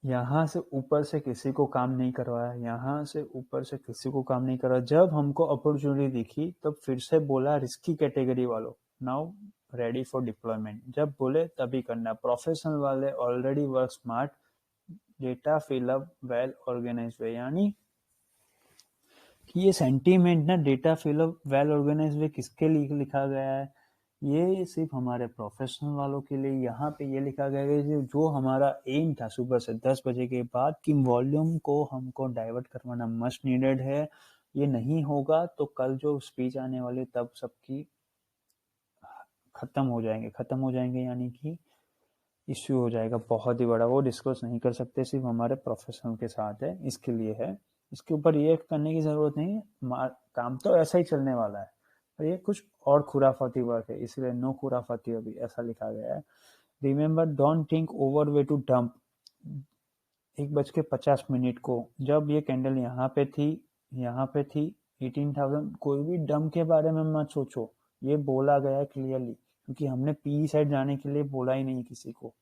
Speaker 1: यहाँ से ऊपर से किसी को काम नहीं करवाया, यहाँ से ऊपर से किसी को काम नहीं करवाया। जब हमको अपॉर्चुनिटी दिखी तब फिर से बोला रिस्की कैटेगरी वालों नाउ रेडी फॉर डिप्लॉयमेंट, जब बोले तभी करना। प्रोफेशनल वाले already work smart, data fill up well organise way, यानी कि ये सेंटीमेंट ना data fill up well organise way किसके लिए लिखा गया है, ये सिर्फ हमारे प्रोफेशनल वालों के लिए। यहाँ पे ये लिखा गया है कि जो हमारा एम था सुबह से 10 बजे के बाद कि वॉल्यूम को हमको डाइवर्ट करवाना मस्ट नीडेड है, ये नहीं होगा तो कल जो स्पीच आने वाली तब सबकी खत्म हो जाएंगे, यानी कि इश्यू हो जाएगा बहुत ही बड़ा, वो डिस्कस नहीं कर सकते, सिर्फ हमारे प्रोफेशनल के साथ है, इसके लिए है। इसके ऊपर ये करने की जरूरत नहीं है, काम तो ऐसा ही चलने वाला है, और ये कुछ और खुराफाती वर्क है, इसलिए नो खुराफाती अभी ऐसा लिखा गया है। Remember don't think over way to dump. 1:50 को जब ये कैंडल यहाँ पे थी 18,000, कोई भी डंप के बारे में मत सोचो, ये बोला गया है क्लियरली, क्योंकि हमने पी साइड जाने के लिए बोला ही नहीं किसी को।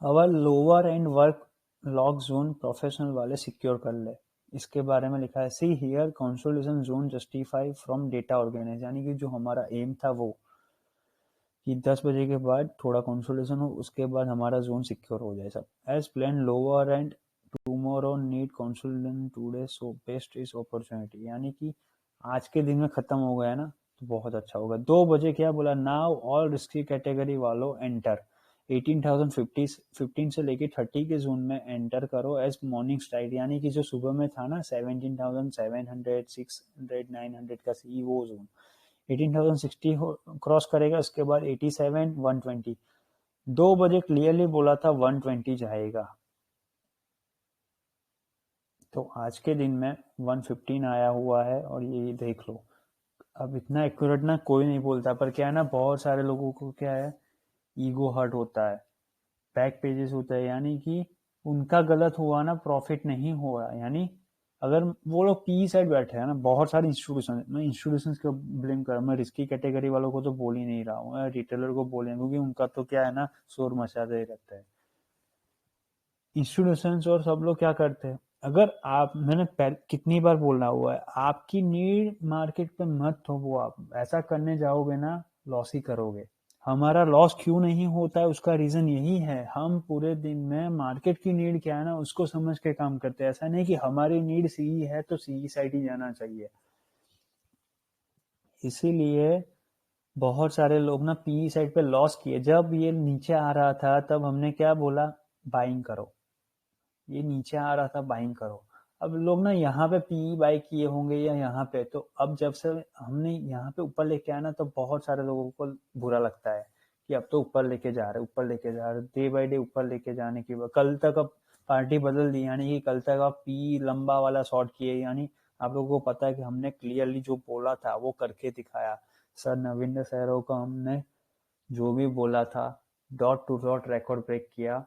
Speaker 1: Our lower end work lock zone professional वाले सिक्योर कर ले, इसके बारे में लिखा है। See here consolidation zone justify from data organise, यानी कि जो हमारा एम था वो कि 10 बजे के बाद थोड़ा कंसोलिडेशन हो, उसके बाद हमारा जोन सिक्योर हो जाए सब। As plan lower end tomorrow need consultant today so best is opportunity, यानी कि आज के दिन में खत्म हो गया ना तो बहुत अच्छा होगा। 2 बजे क्या बोला, नाउ ऑल रिस्की कैटेगरी वालों एंटर 18,015 से लेके 30 के जोन में एंटर करो एज मॉर्निंग स्ट्राइक, यानी कि जो सुबह में था ना 17,700 600 900 का सी, वो जोन 18,060 क्रॉस करेगा, उसके बाद 87 120। 2 बजे क्लियरली बोला था 120 जाएगा, तो आज के दिन में 115 आया हुआ है और ये देख लो। अब इतना एक्यूरेट ना कोई नहीं बोलता, पर क्या है ना, बहुत सारे लोगों को क्या है, ईगो हर्ट होता है, बैक पेजेस होता है, यानी कि उनका गलत हुआ ना, प्रॉफिट नहीं हुआ। यानी अगर वो लोग पी साइड बैठे हैं ना, बहुत सारे इंस्टीट्यूशन, मैं इंस्टीट्यूशन को ब्लेम कर रहा हूँ, मैं रिस्की कैटेगरी वालों को तो बोल ही नहीं रहा हूँ, मैं रिटेलर को बोले, क्योंकि उनका तो क्या है ना, शोर मचाते रहता है। इंस्टीट्यूशंस और सब लोग क्या करते हैं, अगर आप, मैंने कितनी बार बोलना हुआ है, आपकी नीड मार्केट पे मत हो, वो आप ऐसा करने जाओगे ना लॉस ही करोगे। हमारा लॉस क्यों नहीं होता है, उसका रीजन यही है, हम पूरे दिन में मार्केट की नीड क्या है ना उसको समझ के काम करते हैं। ऐसा नहीं कि हमारी नीड सी है तो सी साइड ही जाना चाहिए। इसीलिए बहुत सारे लोग ना पी साइड पे लॉस किए, जब ये नीचे आ रहा था तब हमने क्या बोला, बाइंग करो, ये नीचे आ रहा था बाइंग करो। अब लोग ना यहाँ पे पी बाई किए होंगे या यहाँ पे, तो अब जब से हमने यहाँ पे ऊपर लेके आया ना, तो बहुत सारे लोगों को बुरा लगता है कि अब तो ऊपर लेके जा रहे, ऊपर लेके जा रहे, डे बाई डे ऊपर लेके जाने की कल तक अब पार्टी बदल दी, यानी कि कल तक आप पी लंबा वाला शॉर्ट किए, यानी आप लोगों को पता है कि हमने क्लियरली जो बोला था वो करके दिखाया। सर नविंदर सैरों को हमने जो भी बोला था dot to dot record break किया।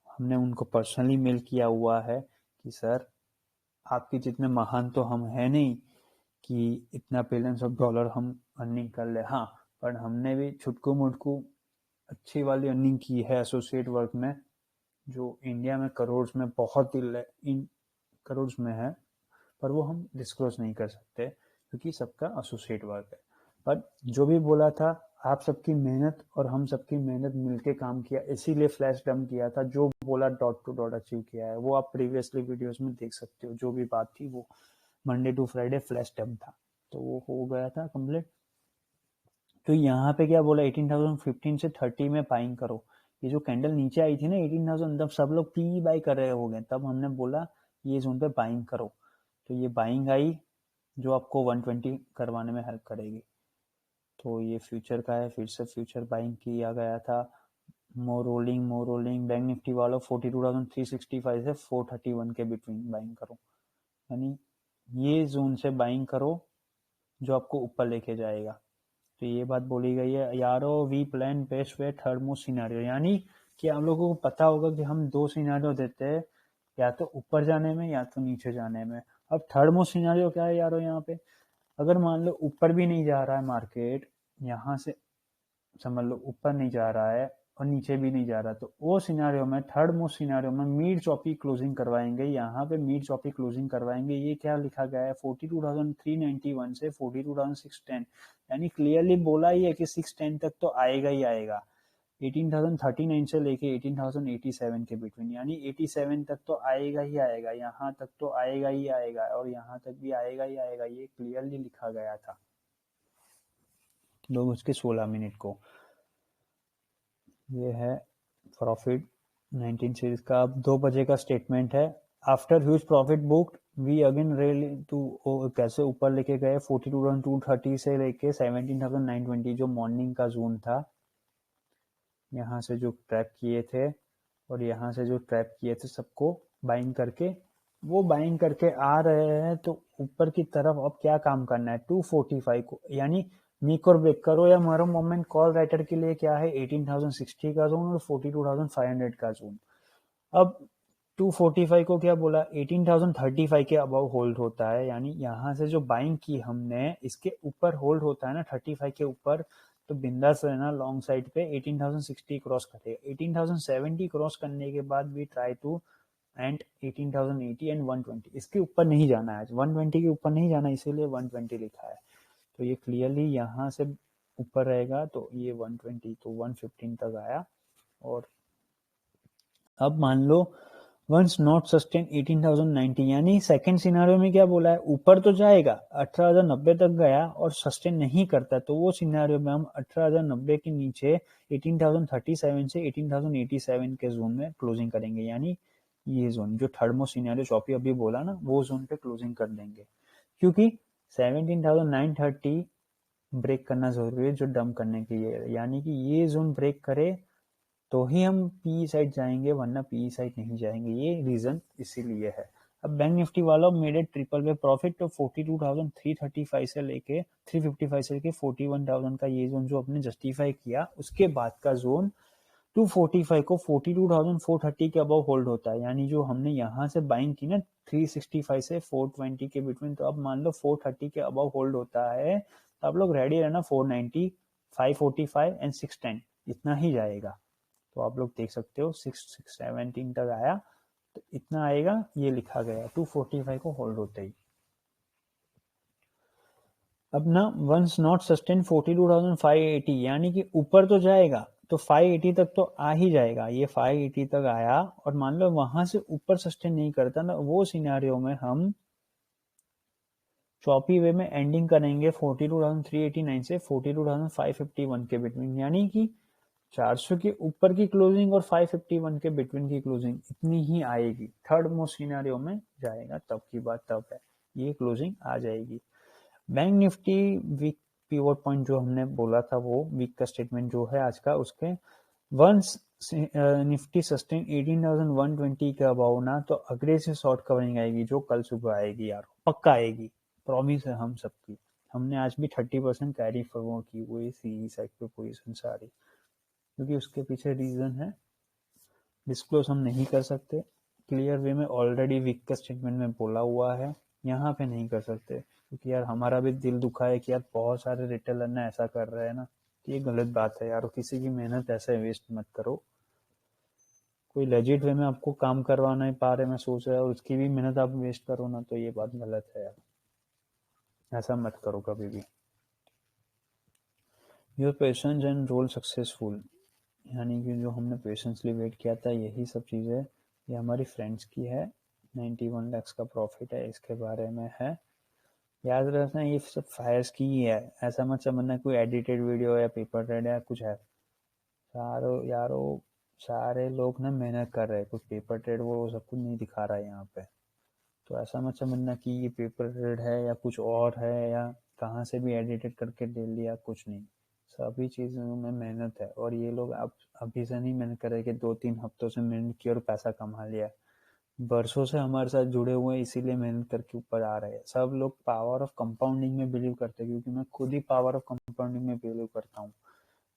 Speaker 1: हमने उनको पर्सनली मेल किया हुआ है कि सर आपके जितने महान तो हम हैं नहीं कि इतना बिलियंस ऑफ डॉलर हम अर्निंग कर ले, हाँ, पर हमने भी छुटकू मुटकू अच्छी वाली अर्निंग की है एसोसिएट वर्क में, जो इंडिया में करोड़ में बहुत ही इन करोड़ में है, पर वो हम डिस्क्लोज नहीं कर सकते क्योंकि सबका एसोसिएट वर्क है। पर जो भी बोला था, आप सबकी मेहनत और हम सबकी मेहनत मिलके काम किया, इसीलिए फ्लैश डंप किया था, जो बोला डॉट टू डॉट अचीव किया है, वो आप प्रीवियसली वीडियोस में देख सकते हो, जो भी बात थी वो Monday to Friday flash dump था, तो वो हो गया था कंप्लीट। तो यहाँ पे क्या बोला, 18,015 से 30 में बाइंग करो। ये जो कैंडल नीचे आई थी ना 18,000, तब सब लोग पी बाई कर रहे हो गए, तब हमने बोला ये जोन पे बाइंग करो, तो ये बाइंग आई जो आपको 120 करवाने में हेल्प करेगी। तो ये फ्यूचर का है, फिर से फ्यूचर बाइंग किया गया था। मोर रोलिंग बैंक निफ्टी वालों 42,365 से 431 के बिटवीन बाइंग करो, यानी ये जोन से बाइंग करो जो आपको ऊपर लेके जाएगा। तो ये बात बोली गई है यारो, we plan best way third most scenario, यानी कि हम लोगों को पता होगा कि हम 2 सिनारियो देते हैं, या तो ऊपर जाने में या तो नीचे जाने में। अब थर्ड मोस्ट सिनारियो क्या है यारो, यहाँ पे अगर मान लो ऊपर भी नहीं जा रहा है मार्केट, यहाँ से समझ लो ऊपर नहीं जा रहा है और नीचे भी नहीं जा रहा, तो वो सिनारियो में, थर्ड मोस्ट सिनारियो में मिड चॉपी क्लोजिंग करवाएंगे, यहाँ पे मिड चॉपी क्लोजिंग करवाएंगे। ये क्या लिखा गया है, 42,391 से 42,610, यानी क्लियरली बोला ही है कि 610 तक तो आएगा ही आएगा। 18,039 से लेके 18,087 के बिटवीन, यानी 87 तक तो आएगा ही आएगा, यहाँ तक तो आएगा ही आएगा और यहाँ तक भी आएगा ही आएगा, ये क्लियरली लिखा गया था 2:16 को। ये है प्रॉफिट 19 सीरीज का। अब 2 बजे का स्टेटमेंट है, after huge profit booked we again rail to, कैसे ऊपर लेके गए 42,230 से लेके 17,920, जो मॉर्निंग का जोन था, यहाँ से जो ट्रैप किए थे और यहाँ से जो ट्रैप किए थे सबको बाइंग करके, वो बाइंग करके आ रहे हैं, तो ऊपर की तरफ अब क्या काम करना है 245 को, यानी मेक और ब्रेक करो या मरो मोमेंट कॉल राइटर के लिए क्या है 18,060 का जोन और 42,500 का जोन। अब 245 को क्या बोला, 18,035 के अबव होल्ड होता है, यानी यहाँ से जो बाइंग की हमने इसके ऊपर होल्ड होता है ना 35 के ऊपर, तो बिंदास रहना लॉन्ग साइड पे 18,060 क्रॉस करेगा। 18,070 क्रॉस करने के बाद we try to end 18,080 and 120, इसके ऊपर नहीं जाना है, 120 के ऊपर नहीं जाना, इसीलिए 120 लिखा है। तो ये क्लियरली यहाँ से ऊपर रहेगा, तो ये 120 तो 115 तक आया। और अब मान लो वंस नॉट सस्टेन 18,090, यानी सेकंड सिनारियो में क्या बोला है, ऊपर तो जाएगा 18,090 तक गया और सस्टेन नहीं करता, तो वो सिनारियो में हम 18,090 के नीचे 18,037 से 18,087 के जोन में क्लोजिंग करेंगे, यानी ये जोन जो थर्ड मोस्ट सिनारियो चौपी अभी बोला ना, वो जोन पे क्लोजिंग कर देंगे, क्योंकि 17,930 ब्रेक करना जरूरी है जो डंप करने के लिए, यानी कि ये जोन ब्रेक करे तो ही हम पी साइड जाएंगे, वरना पी साइड नहीं जाएंगे, ये रीजन इसीलिए है। अब बैंक निफ्टी वालों मेड ट्रिपल वे प्रॉफिट, तो 42,335 से लेके 355 से लेके 41,000 का ये जोन जो अपने जस्टिफाई किया, उसके बाद का जोन 245 को 42,430 के अबव होल्ड होता है, यानी जो हमने यहाँ से बाइंग की ना 365 से 420 के बिटवीन, तो अब मान लो 430 के अबव होल्ड होता है, तो आप लोग रेडी रहना, 490, 545 एंड 610 इतना ही जाएगा। तो आप लोग देख सकते हो 617 तक आया, तो इतना आएगा, ये लिखा गया 245 को होल्ड होते ही। अब ना वंस नॉट सस्टेन 42,580, यानी कि ऊपर तो जाएगा तो 580 तक तो आ ही जाएगा, ये 580 तक आया और मान लो वहां से ऊपर सस्टेन नहीं करता ना, वो सिनेरियो में हम चॉपी वे में एंडिंग करेंगे 42,389 से 42,551 के बिटवीन, यानी कि 400 के ऊपर की क्लोजिंग और 551 के बिटवीन की क्लोजिंग इतनी ही आएगी, थर्ड मोस्ट सिनेरियो में जाएगा तब की बात तब है, ये क्लोजिंग आ जाएगी। Bank Nifty week pivot point जो हमने बोला था, वो वीक का स्टेटमेंट जो है आज का, उसके वंस निफ्टी सस्टेन 18,120 के अबाउ ना, तो अग्रेसिव शॉर्ट कवरिंग आएगी जो कल सुबह आएगी यार, पक्का आएगी, प्रॉमिस है हम सबकी। हमने आज भी 30% कैरी फॉरवर्ड की हुई सी साइड पे पोजीशन सारी, क्योंकि उसके पीछे रीजन है, डिस्क्लोज हम नहीं कर सकते, क्लियर वे में ऑलरेडी वीक का स्टेटमेंट में बोला हुआ है, यहाँ पे नहीं कर सकते, क्योंकि यार हमारा भी दिल दुखा है कि यार बहुत सारे रिटेलर ने ऐसा कर रहे हैं ना, ये गलत बात है यार, किसी की मेहनत ऐसे वेस्ट मत करो, कोई लेजिट वे में आपको काम करवा नहीं पा रहे, मैं सोच रहा हूँ उसकी भी मेहनत आप वेस्ट करो ना, तो ये बात गलत है यार, ऐसा मत करो कभी भी। Your patience and role successful, यानी कि जो हमने पेशेंसली वेट किया था, यही सब चीज़ें ये हमारी फ्रेंड्स की है, 91 लाख का प्रॉफिट है, इसके बारे में है, याद रखना ये सब फायर्स की ही है, ऐसा मत समझना कोई एडिटेड वीडियो या पेपर रेड या कुछ है, यारो सारे लोग ना मेहनत कर रहे हैं, कुछ पेपर ट्रेड वो सब कुछ नहीं दिखा रहा है यहाँ पे, तो ऐसा मत समझना कि ये पेपर ट्रेड है या कुछ और है या कहाँ से भी एडिटेड करके ले लिया, कुछ नहीं, सभी चीज़ों में मेहनत है, और ये लोग अब अभी से नहीं मेहनत कर रहे कि 2-3 हफ्तों से मेहनत की और पैसा कमा लिया, बरसों से हमारे साथ जुड़े हुए हैं, इसीलिए मेहनत करके ऊपर आ रहे हैं। सब लोग पावर ऑफ कंपाउंडिंग में बिलीव करते हैं, क्योंकि मैं खुद ही पावर ऑफ कंपाउंडिंग में बिलीव करता हूँ,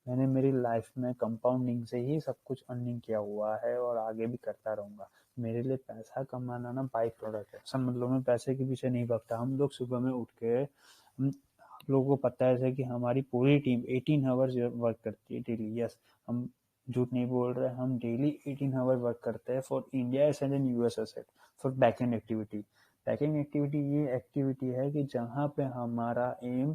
Speaker 1: मैंने मेरी लाइफ में कंपाउंडिंग से ही सब कुछ अर्निंग किया हुआ है और आगे भी करता रहूंगा। मेरे लिए पैसा कमाना ना बाई प्रोडक्ट है, सब मतलब मैं पैसे के पीछे नहीं भागता, हम लोग सुबह में उठ के आप लोगों को पता है कि हमारी पूरी टीम 18 आवर्स वर्क करती है डेली, यस हम झूठ नहीं बोल रहे, हम डेली 18 आवर वर्क करते हैं for India and in US asset for backend activity. Backend activity ये एक्टिविटी है कि जहाँ पे हमारा एम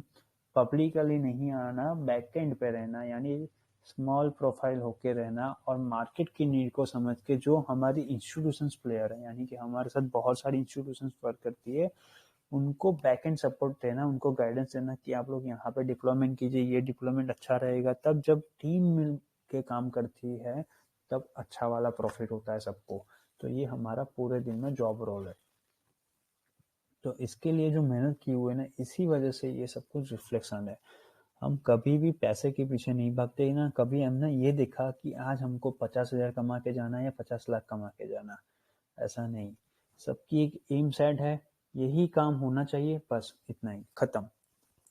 Speaker 1: पब्लिकली नहीं आना, बैकएंड पे रहना, यानी स्मॉल प्रोफाइल होके रहना और मार्केट की नीड को समझ के जो हमारी इंस्टीट्यूशंस प्लेयर है, यानी कि हमारे साथ बहुत सारी इंस्टीट्यूशंस वर्क करती है, उनको बैकएंड सपोर्ट देना, उनको गाइडेंस देना कि आप लोग यहाँ पे डिप्लॉयमेंट कीजिए, ये डिप्लॉयमेंट अच्छा रहेगा, तब जब टीम मिल के काम करती है तब अच्छा वाला प्रॉफिट होता है सबको, तो ये हमारा पूरे दिन में जॉब रोल है। तो इसके लिए जो मेहनत की हुई है ना, इसी वजह से ये सब कुछ रिफ्लेक्शन है। हम कभी भी पैसे के पीछे नहीं भागते ना, कभी हमने ये देखा कि आज हमको 50,000 कमा के जाना है या 50 लाख कमा के जाना, ऐसा नहीं, सबकी एक एम सेट है, यही काम होना चाहिए, बस इतना ही, खत्म।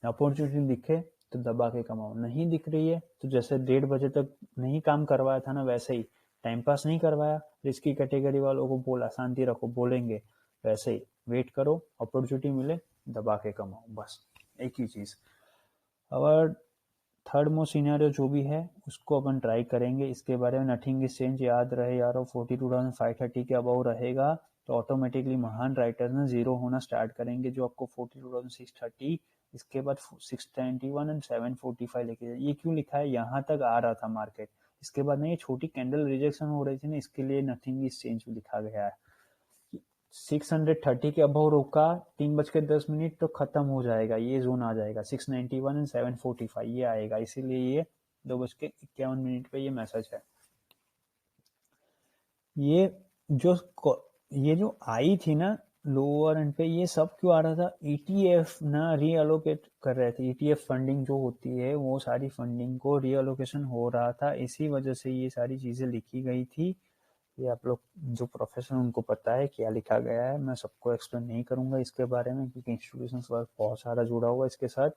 Speaker 1: अपॉर्चुनिटी दिखे तो दबा के कमाओ, नहीं दिख रही है तो जैसे 1:30 तक नहीं काम करवाया था ना, वैसे ही टाइम पास नहीं करवाया, रिस्की कैटेगरी वालों को बोला शांति रखो, बोलेंगे वैसे ही वेट करो, अपॉर्चुनिटी मिले दबा के कमाओ, बस एक ही चीज। और थर्ड मोस्ट सिनेरियो जो भी है उसको अपन ट्राई करेंगे, इसके बारे में नथिंग इज चेंज, याद रहे यारो, 42,530 के अबाउ रहेगा तो ऑटोमेटिकली महान राइटर ना जीरो होना स्टार्ट करेंगे, जो आपको 42,630, इसके बाद 621 एंड 745 लेके जाए। ये क्यों लिखा है, यहाँ तक आ रहा था मार्केट, इसके बाद ना ये छोटी कैंडल रिजेक्शन हो रही थी ना, इसके लिए नथिंग इज चेंज लिखा गया है। 630 के अबव रुका 3:10 तो खत्म हो जाएगा, ये जोन आ जाएगा 691 एंड 745 ये आएगा, इसीलिए ये 2:51 पे ये मैसेज है। ये जो आई थी ना लोअर एंड पे, ये सब क्यों आ रहा था? ईटीएफ ना रीअलोकेट कर रहे थे, ईटीएफ फंडिंग जो होती है वो सारी फंडिंग को रीअलोकेशन हो रहा था, इसी वजह से ये सारी चीजें लिखी गई थी। ये आप लोग जो प्रोफेसर उनको पता है क्या लिखा गया है, मैं सबको एक्सप्लेन नहीं करूंगा इसके बारे में, क्योंकि इंस्टीट्यूशन वर्क बहुत सारा जुड़ा हुआ है इसके साथ।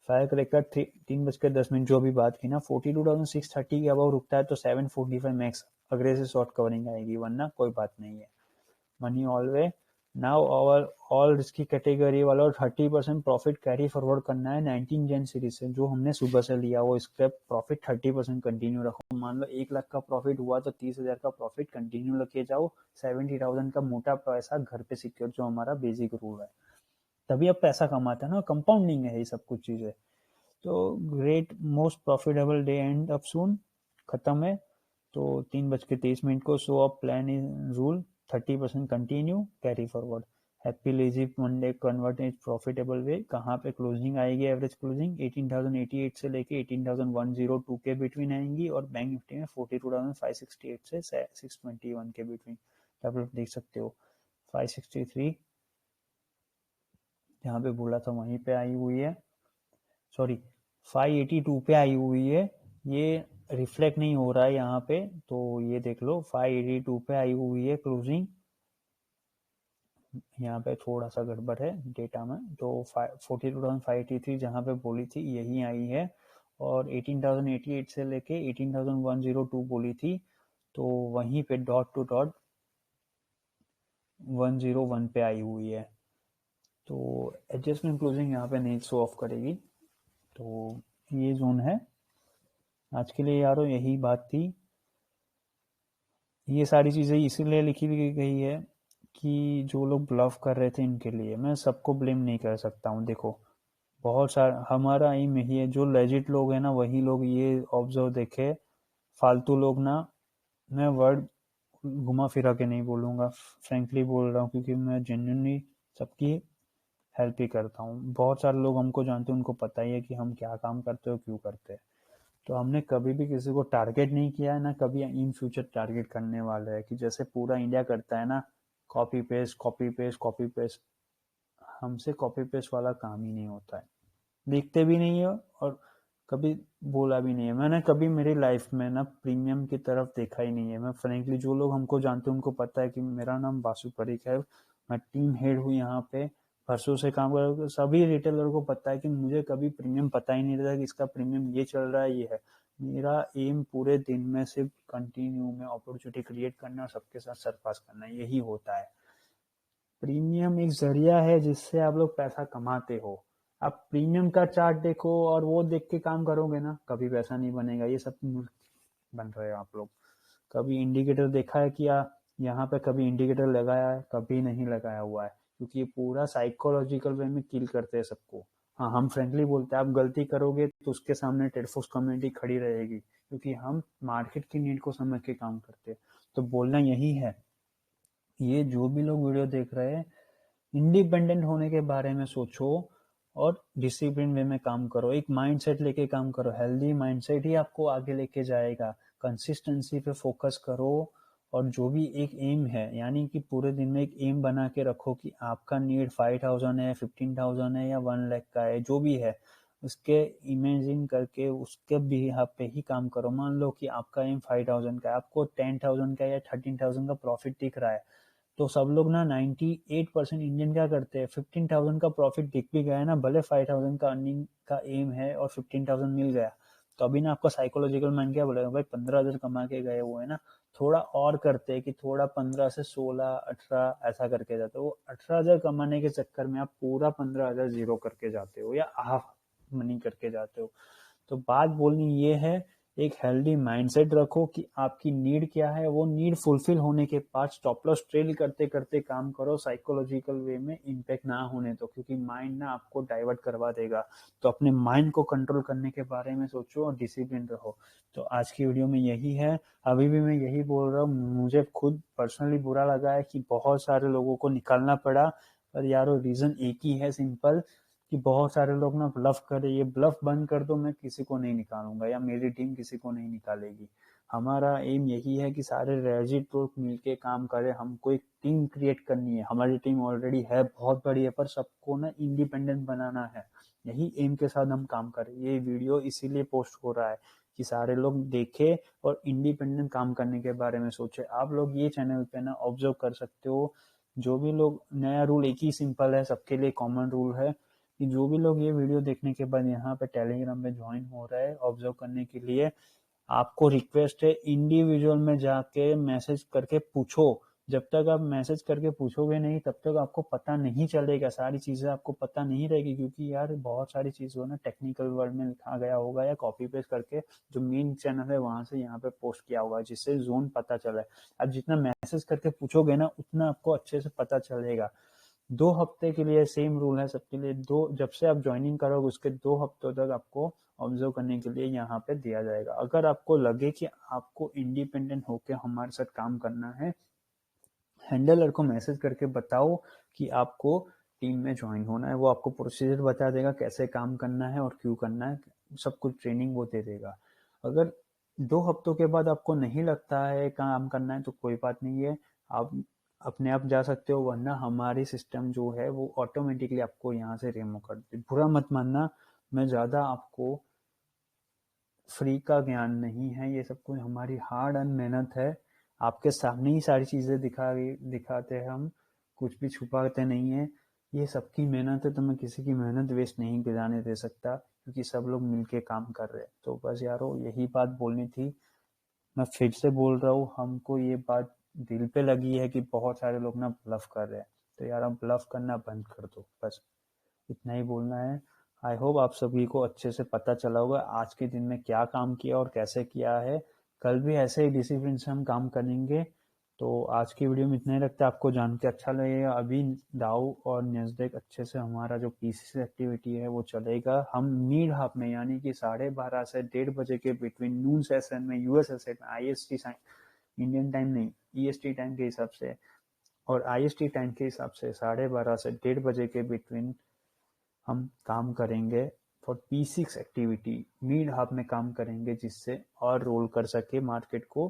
Speaker 1: फायर क्रैकर 3:10 जो अभी बात की ना, 42,630 के अबाउ रुकता है तो 745 मैक्स अग्रेसिव शॉर्ट कवरिंग आएगी, वरना कोई बात नहीं है। Money ऑलवे now all risky category वाला 30% प्रॉफिट कैरी फॉरवर्ड करना है 19 जन सीरीज से, जो हमने सुबह से लिया वो इसके प्रॉफिट 30% कंटिन्यू रखो। मान लो 1 लाख का प्रॉफिट हुआ तो 30,000 का प्रॉफिट कंटिन्यू लेके जाओ, 70,000 का मोटा पैसा घर पे सिक्योर, जो हमारा बेसिक रूल है, तभी अब पैसा कमाते हैं ना, कंपाउंडिंग है ये सब कुछ चीजें। तो great most profitable day end up soon खत्म है, तो 3:23 को show up plan in rule 30% continue carry forward. Happy lazy Monday convert is profitable way, कहाँ पे क्लोजिंग आएगी? एवरेज क्लोजिंग 18,088 से लेके 18,102 के बिटवीन आएंगी, और बैंक निफ्टी में 42,568 से 621 के बिटवीन। आप लोग देख सकते हो 563 जहाँ पे बोला था वहीं पे आई हुई है, सॉरी 582 पे आई हुई है, ये रिफ्लेक्ट नहीं हो रहा है यहाँ पे, तो ये देख लो 582 पे आई हुई है क्लोजिंग, यहाँ पे थोड़ा सा गड़बड़ है डेटा में, तो 42,583 जहाँ पे बोली थी यही आई है, और 18,088 से लेके 18,102 बोली थी, तो वहीं पे डॉट टू डॉट 101 पे आई हुई है, तो एडजस्टमेंट क्लोजिंग यहाँ पे नहीं शो ऑफ करेगी। तो ये जोन है आज के लिए यारो, यही बात थी। ये सारी चीज़ें इसीलिए लिखी भी गई है कि जो लोग ब्लफ कर रहे थे इनके लिए, मैं सबको ब्लेम नहीं कर सकता हूँ। देखो बहुत सारा हमारा एम यही है, जो लेजिट लोग हैं ना वही लोग ये ऑब्जर्व देखे, फालतू लोग ना, मैं वर्ड घुमा फिरा के नहीं बोलूँगा, फ्रेंकली बोल रहा हूँ, क्योंकि मैं जेन्युइनली सबकी हेल्प ही करता हूँ। बहुत सारे लोग हमको जानते हैं, उनको पता ही है कि हम क्या काम करते हो, क्यों करते हैं। तो हमने कभी भी किसी को टारगेट नहीं किया है, ना कभी इन फ्यूचर टारगेट करने वाले है, कि जैसे पूरा इंडिया करता है ना, copy paste copy paste copy paste. हमसे कॉपी पेस्ट वाला काम ही नहीं होता है, देखते भी नहीं है, और कभी बोला भी नहीं है। मैंने कभी मेरी लाइफ में ना प्रीमियम की तरफ देखा ही नहीं है। मैं फ्रेंकली, जो लोग हमको जानते हैं उनको पता है कि मेरा नाम बासु परीक है, मैं टीम हेड हूँ यहाँ पे, परसों से काम कर रहा हूँ। सभी रिटेलर को पता है कि मुझे कभी प्रीमियम पता ही नहीं रहता कि इसका प्रीमियम ये चल रहा है, ये है। मेरा एम पूरे दिन में सिर्फ कंटिन्यू में अपॉर्चुनिटी क्रिएट करना और सबके साथ सरपास करना, यही होता है। प्रीमियम एक जरिया है जिससे आप लोग पैसा कमाते हो। आप प्रीमियम का चार्ट देखो और वो देख के काम करोगे ना, कभी पैसा नहीं बनेगा। ये सब मूर्ख बन रहे हो आप लोग। कभी इंडिकेटर देखा है क्या? यहाँ पे कभी इंडिकेटर लगाया है? कभी नहीं लगाया हुआ है, क्योंकि ये पूरा साइकोलॉजिकल वे में किल करते हैं सबको। हाँ, हम फ्रेंकली बोलते हैं, आप गलती करोगे तो उसके सामने टेडफोक्स कम्युनिटी खड़ी रहेगी, क्योंकि हम मार्केट की नीड को समझ के काम करते हैं। तो बोलना यही है, ये जो भी लोग वीडियो देख रहे हैं, इंडिपेंडेंट होने के बारे में सोचो और डिसिप्लिन वे में काम करो। एक माइंडसेट लेके काम करो, हेल्दी माइंडसेट ही आपको आगे लेके जाएगा। कंसिस्टेंसी पे फोकस करो, और जो भी एक एम है, यानी कि पूरे दिन में एक एम बना के रखो कि आपका नीड 5,000 है, 15,000 है, या 1 लाख का है, जो भी है उसके इमेजिन करके उसके बिहाफ पे ही काम करो। मान लो कि आपका एम 5,000 का है, आपको 10,000 का या 13,000 का प्रॉफिट दिख रहा है, तो सब लोग ना 98% इंडियन क्या करते हैं, 15,000 का प्रॉफिट दिख भी गया है ना, भले 5,000 का अर्निंग का एम है और 15,000 मिल गया, तो अभी ना आपका साइकोलॉजिकल माइंड क्या बोलेगा, भाई 15,000 कमा के गए हुए है ना, थोड़ा और करते हैं कि थोड़ा 15 से 16 18 ऐसा करके जाते हो। वो 18,000 कमाने के चक्कर में आप पूरा 15,000 जीरो करके जाते हो, या हाफ मनी करके जाते हो। तो बात बोलनी ये है, एक हेल्दी माइंडसेट रखो कि आपकी नीड क्या है, वो नीड फुलफिल होने के बाद स्टॉप लॉस ट्रेल करते करते काम करो, साइकोलॉजिकल वे में इम्पैक्ट ना होने दो, क्योंकि माइंड ना आपको डाइवर्ट करवा देगा। तो अपने माइंड को कंट्रोल करने के बारे में सोचो और डिसिप्लिन रहो। तो आज की वीडियो में यही है। अभी भी मैं यही बोल रहा हूँ, मुझे खुद पर्सनली बुरा लगा है कि बहुत सारे लोगों को निकालना पड़ा, पर यारो रीजन एक ही है, सिंपल, कि बहुत सारे लोग ना ब्लफ करे। ये ब्लफ बंद कर दो, मैं किसी को नहीं निकालूंगा या मेरी टीम किसी को नहीं निकालेगी। हमारा एम यही है कि सारे रेजिट लोग मिलके काम करें, हमको एक टीम क्रिएट करनी है। हमारी टीम ऑलरेडी है, बहुत बड़ी है, पर सबको ना इंडिपेंडेंट बनाना है। यही एम के साथ हम काम करें। ये वीडियो इसीलिए पोस्ट हो रहा है कि सारे लोग देखे और इंडिपेंडेंट काम करने के बारे में सोचे। आप लोग ये चैनल पे ना ऑब्जर्व कर सकते हो, जो भी लोग, नया रूल एक ही सिंपल है, सबके लिए कॉमन रूल है कि जो भी लोग ये वीडियो देखने के बाद यहाँ पे टेलीग्राम में ज्वाइन हो रहा है ऑब्जर्व करने के लिए, आपको रिक्वेस्ट है इंडिविजुअल में जाके मैसेज करके पूछो। जब तक आप मैसेज करके पूछोगे नहीं, तब तक आपको पता नहीं चलेगा, सारी चीजें आपको पता नहीं रहेगी, क्योंकि यार बहुत सारी चीजों ना टेक्निकल वर्ड में लिखा गया होगा या कॉपी पेस्ट करके जो मेन चैनल है वहां से यहाँ पे पोस्ट किया होगा, जिससे जोन पता चला है। अब जितना मैसेज करके पूछोगे ना, उतना आपको अच्छे से पता चलेगा। 2 हफ्ते के लिए सेम रूल है सबके लिए। जब से आप ज्वाइनिंग करोगे उसके 2 हफ्तों तक आपको ऑब्जर्व करने के लिए यहाँ पे दिया जाएगा। अगर आपको लगे कि आपको इंडिपेंडेंट होकर हमारे साथ काम करना है, हैंडलर को मैसेज करके बताओ कि आपको टीम में ज्वाइन होना है। वो आपको प्रोसीजर बता देगा, कैसे काम करना है और क्यों करना है, सब कुछ ट्रेनिंग वो दे देगा। अगर 2 हफ्तों के बाद आपको नहीं लगता है काम करना है तो कोई बात नहीं है, आप अपने आप जा सकते हो, वरना हमारी सिस्टम जो है वो ऑटोमेटिकली आपको यहाँ से रिमूव कर दे। बुरा मत मानना, मैं ज्यादा आपको फ्री का ज्ञान नहीं है, ये सब कुछ हमारी हार्ड एंड मेहनत है। आपके सामने ही सारी चीजें दिखाते हैं हम, कुछ भी छुपाते नहीं है। ये सबकी मेहनत है, तो मैं किसी की मेहनत वेस्ट नहीं जाने दे सकता, क्योंकि सब लोग मिलके काम कर रहे हैं। तो बस यारो यही बात बोलनी थी। मैं फिर से बोल रहा हूँ, हमको ये बात दिल पे लगी है कि बहुत सारे लोग ना ब्लफ कर रहे हैं, तो यार आप ब्लफ करना बंद कर दो, बस इतना ही बोलना है। आई होप आप सभी को अच्छे से पता चला होगा आज के दिन में क्या काम किया और कैसे किया है। कल भी ऐसे ही डिसिप्लिन से हम काम करेंगे। तो आज की वीडियो में इतना ही रखते हैं, आपको जान के अच्छा लगेगा। अभी डाउ और नैस्डैक अच्छे से हमारा जो पीसीसी एक्टिविटी है वो चलेगा। हम मिड हाफ में यानी कि 12:30 से 1:30 के बिटवीन नून सेशन में यूएस एसेट में आईएसटी इंडियन टाइम नहीं, ईएसटी टाइम के हिसाब से और आईएसटी टाइम के हिसाब से 12:30 से 1:30 के बिटवीन हम काम करेंगे for P6 activity. Need half में काम करेंगे, जिससे और रोल कर सके मार्केट को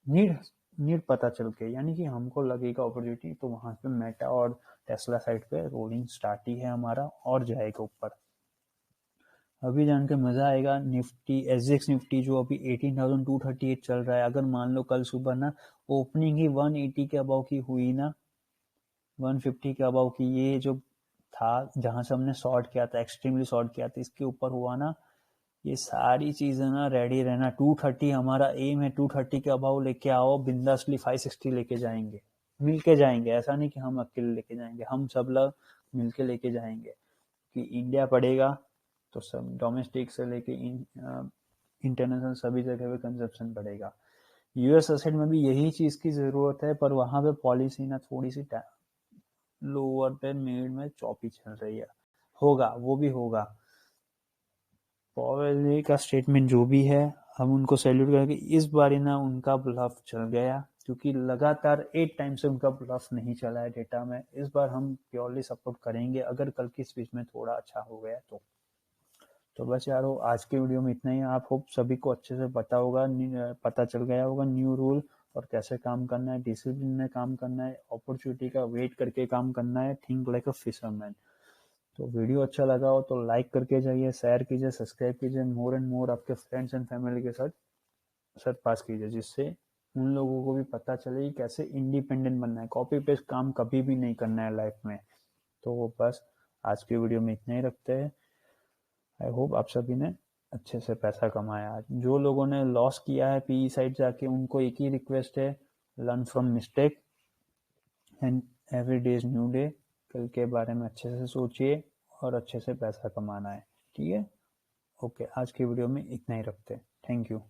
Speaker 1: नीड नीड पता चल के, यानी कि हमको लगेगा अपॉर्चुनिटी, तो वहां पे मेटा और टेस्ला साइड पे रोलिंग स्टार्ट ही है हमारा और जाएगा ऊपर। अभी जान के मजा आएगा। निफ्टी एसजीएक्स निफ्टी जो अभी 18,238 चल रहा है, अगर मान लो कल सुबह ना ओपनिंग ही 180 के अबाव की हुई ना, 150 के अबाव की, ये जो था जहां से हमने शॉर्ट किया था, एक्सट्रीमली शॉर्ट किया था, इसके ऊपर हुआ ना, ये सारी चीजें ना रेडी रहना। 230 हमारा एम है, 230 के अबाव लेके आओ, बिंदासली 560 लेके जाएंगे, मिलके जाएंगे। ऐसा नहीं कि हम अकेले लेके जाएंगे, हम सब लोग मिलके लेके जाएंगे। कि इंडिया पड़ेगा तो सब डोमेस्टिक से लेके इंटरनेशनल सभी जगह पे कंजप्शन बढ़ेगा। यूएस एसेट में भी यही चीज की जरूरत है, पर वहां पे पॉलिसी ना थोड़ी सी लोअर पे मिड में चौपी चल रही है। होगा, वो भी होगा। पॉवेल का स्टेटमेंट जो भी है, हम उनको सैल्यूट करेंगे। इस बार ना उनका ब्लफ चल गया, क्योंकि लगातार 8 टाइम से उनका ब्लफ नहीं चला है डेटा में। इस बार हम प्योरली सपोर्ट करेंगे, अगर कल की स्पीच में थोड़ा अच्छा हो गया तो बस यारो आज के वीडियो में इतना ही। आप होप सभी को अच्छे से पता चल गया होगा न्यू रूल और कैसे काम करना है, डिसिप्लिन में काम करना है, अपॉर्चुनिटी का वेट करके काम करना है, थिंक लाइक अ फिशरमैन। तो वीडियो अच्छा लगा हो तो लाइक करके जाइए, शेयर कीजिए, सब्सक्राइब कीजिए, मोर एंड मोर आपके फ्रेंड्स एंड फैमिली के साथ पास कीजिए, जिससे उन लोगों को भी पता चले कि कैसे इंडिपेंडेंट बनना है। कॉपी पेस्ट काम कभी भी नहीं करना है लाइफ में। तो बस आज की वीडियो में इतना ही रखते हैं। आई होप आप सभी ने अच्छे से पैसा कमाया। जो लोगों ने लॉस किया है पीई साइड जाके, उनको एक ही रिक्वेस्ट है, learn from mistake and every day is new day. कल के बारे में अच्छे से सोचिए और अच्छे से पैसा कमाना है, ठीक है। ओके, आज की वीडियो में इतना ही रखते हैं। Thank you.